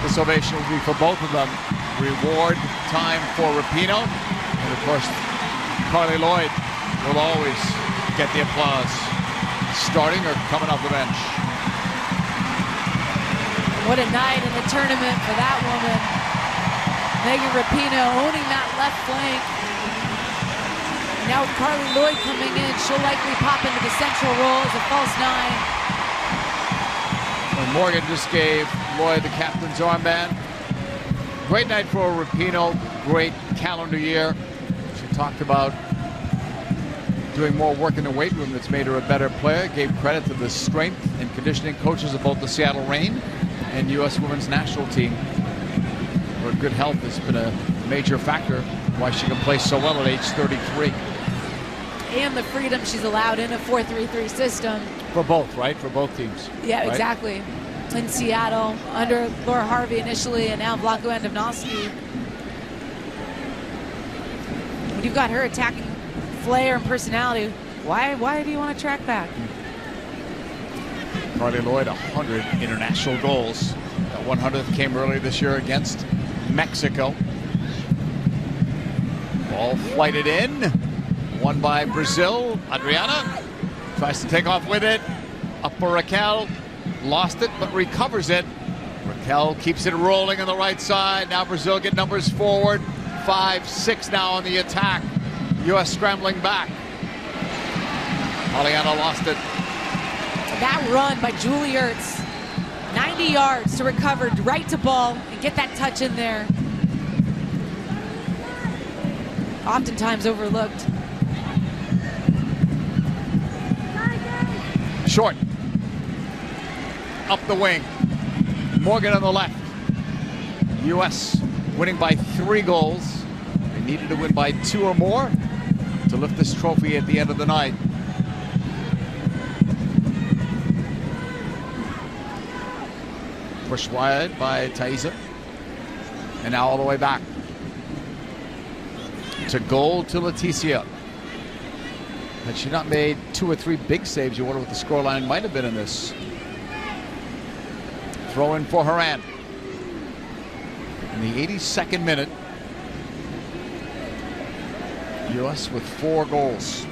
This ovation will be for both of them. Reward time for Rapinoe. And of course, Carly Lloyd will always get the applause, starting or coming off the bench. What a night in the tournament for that woman. Megan Rapinoe owning that left flank. Now Carly Lloyd coming in. She'll likely pop into the central role as a false 9. And Morgan just gave Lloyd the captain's armband. Great night for Rapinoe. Great calendar year. She talked about doing more work in the weight room that's made her a better player. Gave credit to the strength and conditioning coaches of both the Seattle Reign and U.S. women's national team. Her good health has been a major factor why she can play so well at age 33. And the freedom she's allowed in a 4-3-3 system. For both, right? For both teams. Yeah, right? Exactly. In Seattle, under Laura Harvey initially, and now Vlatko Andavnovsky. When you've got her attacking flair and personality, why do you want to track back? Carly Lloyd, 100 international goals. That 100th came earlier this year against Mexico. Ball flighted in. Won by Brazil. Adriana tries to take off with it. Up for Raquel. Lost it, but recovers it. Raquel keeps it rolling on the right side. Now Brazil get numbers forward. 5-6 now on the attack. U.S. scrambling back. Adriana lost it. That run by Julie Ertz, 90 yards to recover right to ball and get that touch in there. Oftentimes overlooked. Short. Up the wing. Morgan on the left. U.S. winning by 3 goals. They needed to win by 2 or more to lift this trophy at the end of the night. Pushed wide by Taiza. And now all the way back. To goal to Leticia. Had she not made 2 or 3 big saves, you wonder what the scoreline might have been in this. Throw in for Haran. In the 82nd minute. U.S. with 4 goals.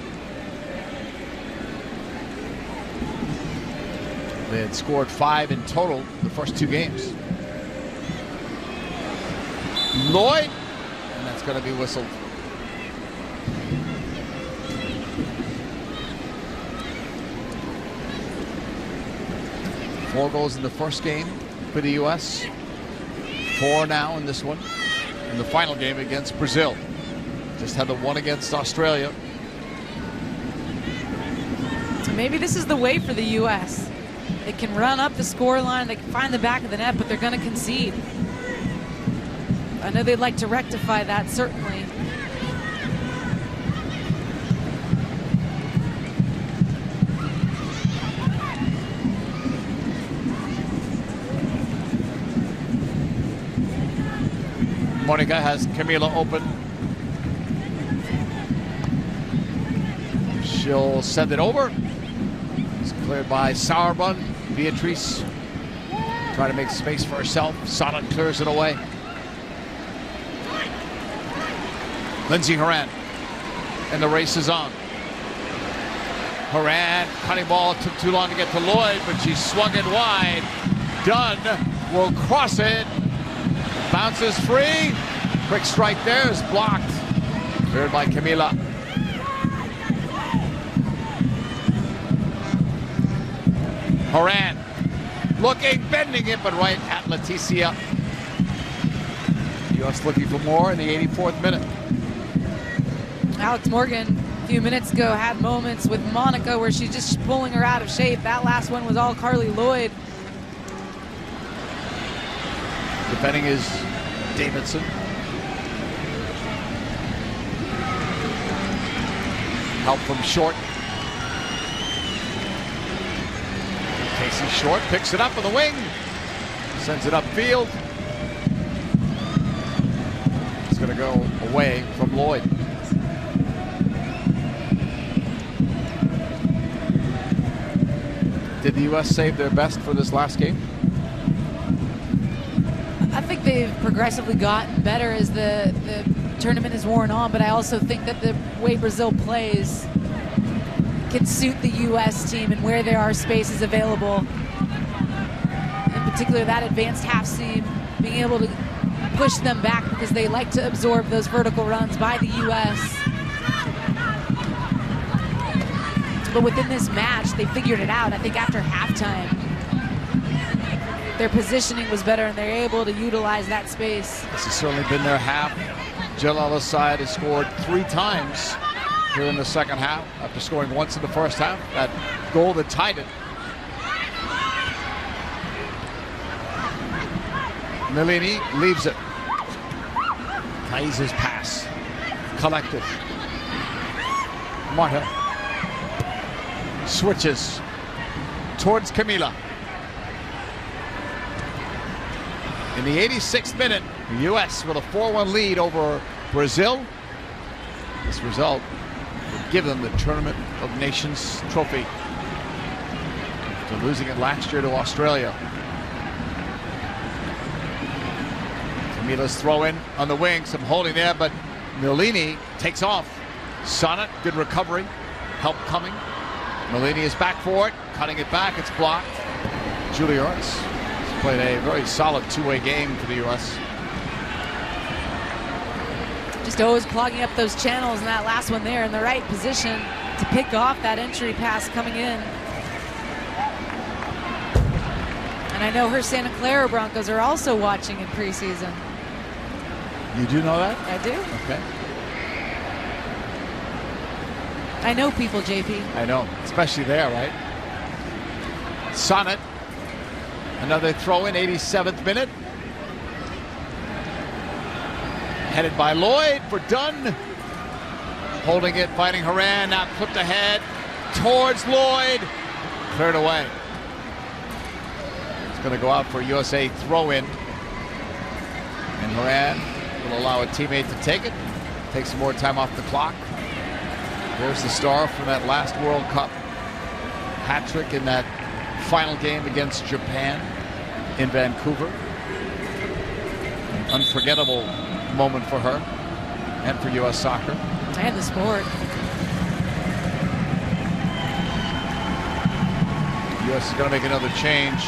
They had scored 5 in total the first 2 games. Lloyd, and that's going to be whistled. Four goals in the first game for the U.S. 4 now in this one, in the final game against Brazil. Just had the one against Australia. Maybe this is the way for the U.S. They can run up the score line, they can find the back of the net, but they're going to concede. I know they'd like to rectify that, certainly. Monica has Camila open. She'll send it over. It's cleared by Sauerbrunn. Beatrice trying to make space for herself. Sonnet clears it away. Lindsey Horan. And the race is on. Horan, cutting ball, took too long to get to Lloyd, but she swung it wide. Dunn will cross it. Bounces free. Quick strike there is blocked. Cleared by Camila. Horan looking, bending it, but right at Leticia. U.S. looking for more in the 84th minute. Alex Morgan, a few minutes ago, had moments with Monica where she's just pulling her out of shape. That last one was all Carly Lloyd. Defending is Davidson. Help from Short. Casey Short picks it up on the wing. Sends it upfield. It's going to go away from Lloyd. Did the U.S. save their best for this last game? I think they've progressively gotten better as the tournament has worn on, but I also think that the way Brazil plays can suit the U.S. team and where there are spaces available. In particular, that advanced half seam, being able to push them back because they like to absorb those vertical runs by the U.S. But within this match, they figured it out. I think after halftime, their positioning was better and they're able to utilize that space. This has certainly been their half. Jill Ellis' side has scored 3 times here in the second half after scoring once in the first half. That goal that tied it. Nalini leaves it. Thais' pass. Collected. Marta switches towards Camila. In the 86th minute, the U.S. with a 4-1 lead over Brazil. This result would give them the Tournament of Nations trophy after losing it last year to Australia. Camila's throw in on the wing, some holding there, but Nalini takes off. Sonnet, good recovery, help coming. Nalini is back for it, cutting it back, it's blocked. Julie Ertz played a very solid two-way game for the U.S. Just always clogging up those channels, and that last one there in the right position to pick off that entry pass coming in. And I know her Santa Clara Broncos are also watching in preseason. You do know that? I do. Okay. I know people, JP. I know, especially there, right? Sonnet. Another throw in, 87th minute. Headed by Lloyd for Dunn. Holding it, fighting Horan, now clipped ahead towards Lloyd. Cleared away. It's going to go out for a USA throw-in. And Horan will allow a teammate to take it. Take some more time off the clock. There's the star from that last World Cup. Hat-trick in that final game against Japan in Vancouver. An unforgettable moment for her and for U.S. soccer. And the sport. U.S. is going to make another change.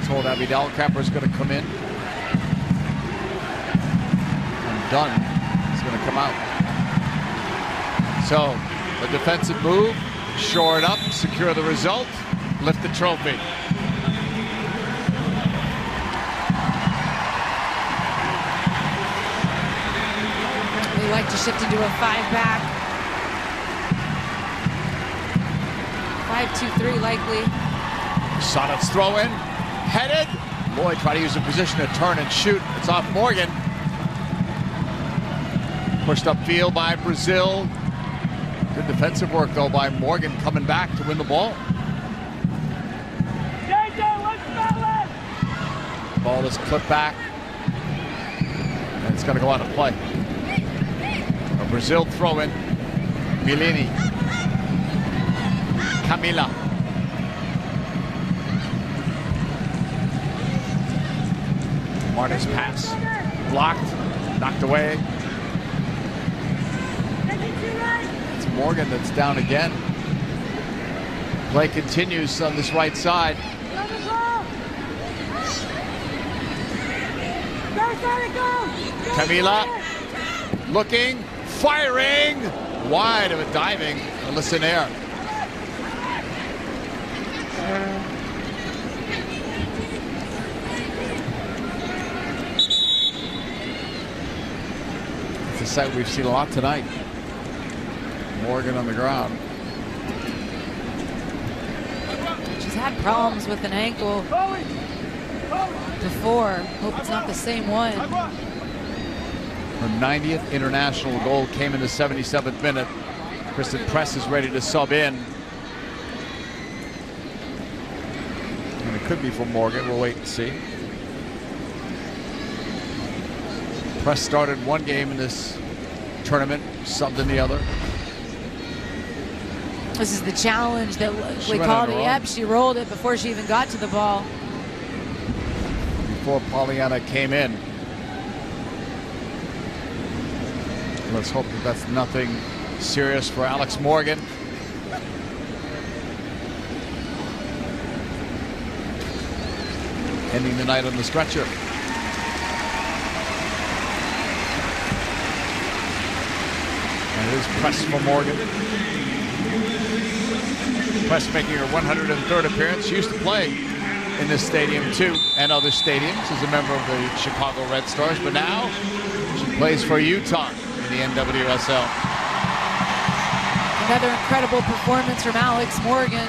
Told Abby Dahlkemper is going to come in. And Dunn is going to come out. So, a defensive move, shore it up, secure the result, lift the trophy. like to shift into a 5-back. 5-2-3 likely. Sonnett's throw in, headed. Lloyd tried to use the position to turn and shoot. It's off Morgan. Pushed upfield by Brazil. Good defensive work though by Morgan coming back to win the ball. Ball is clipped back. And it's going to go on a play. A Brazil throw in. Milini. Camila. Martin's pass. Blocked. Knocked away. It's Morgan that's down again. Play continues on this right side. Camila looking, firing, wide of it, diving. Alyssa Nair. It's a sight we've seen a lot tonight. Morgan on the ground. She's had problems with an ankle before. Hope it's not the same one. Her 90th international goal came in the 77th minute. Kristen Press is ready to sub in. And it could be for Morgan. We'll wait and see. Press started one game in this tournament, subbed in the other. This is the challenge that we called it. Yep, she rolled it before she even got to the ball. Before Pollyanna came in. Let's hope that that's nothing serious for Alex Morgan. Ending the night on the stretcher. And it is Press for Morgan. Press making her 103rd appearance. She used to play in this stadium too, and other stadiums as a member of the Chicago Red Stars, but now she plays for Utah in the NWSL. Another incredible performance from Alex Morgan.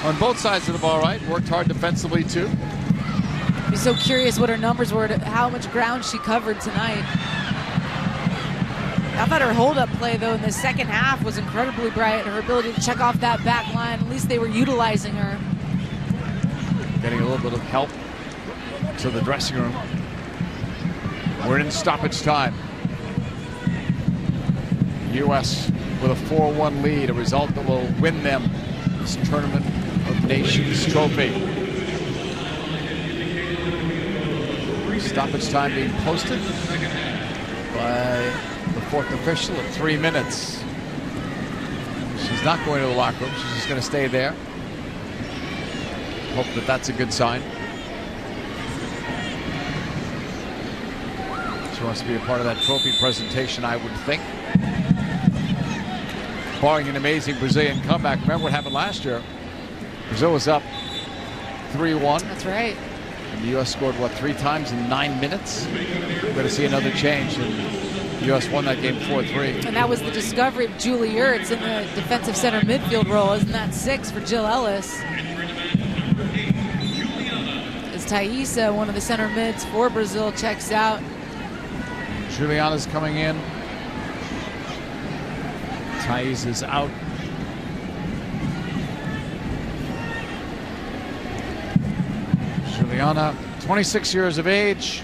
On both sides of the ball, right? Worked hard defensively too. I'd be so curious what her numbers were, how much ground she covered tonight. I thought her hold-up play, though, in the second half was incredibly bright. Her ability to check off that back line, at least they were utilizing her. Getting a little bit of help to the dressing room. We're in stoppage time. U.S. with a 4-1 lead, a result that will win them this Tournament of Nations trophy. Stoppage time being posted by the fourth official at 3 minutes. She's not going to the locker room. She's just going to stay there. Hope that that's a good sign. She wants to be a part of that trophy presentation, I would think. Barring an amazing Brazilian comeback. Remember what happened last year? Brazil was up 3-1. That's right. And the U.S. scored, what, 3 times in 9 minutes? We're going to see another change. And the U.S. won that game 4-3. And that was the discovery of Julie Ertz in the defensive center midfield role. Isn't that 6 for Jill Ellis? As Thaisa, one of the center mids for Brazil, checks out. Juliana's coming in. Thais is out. Juliana, 26 years of age.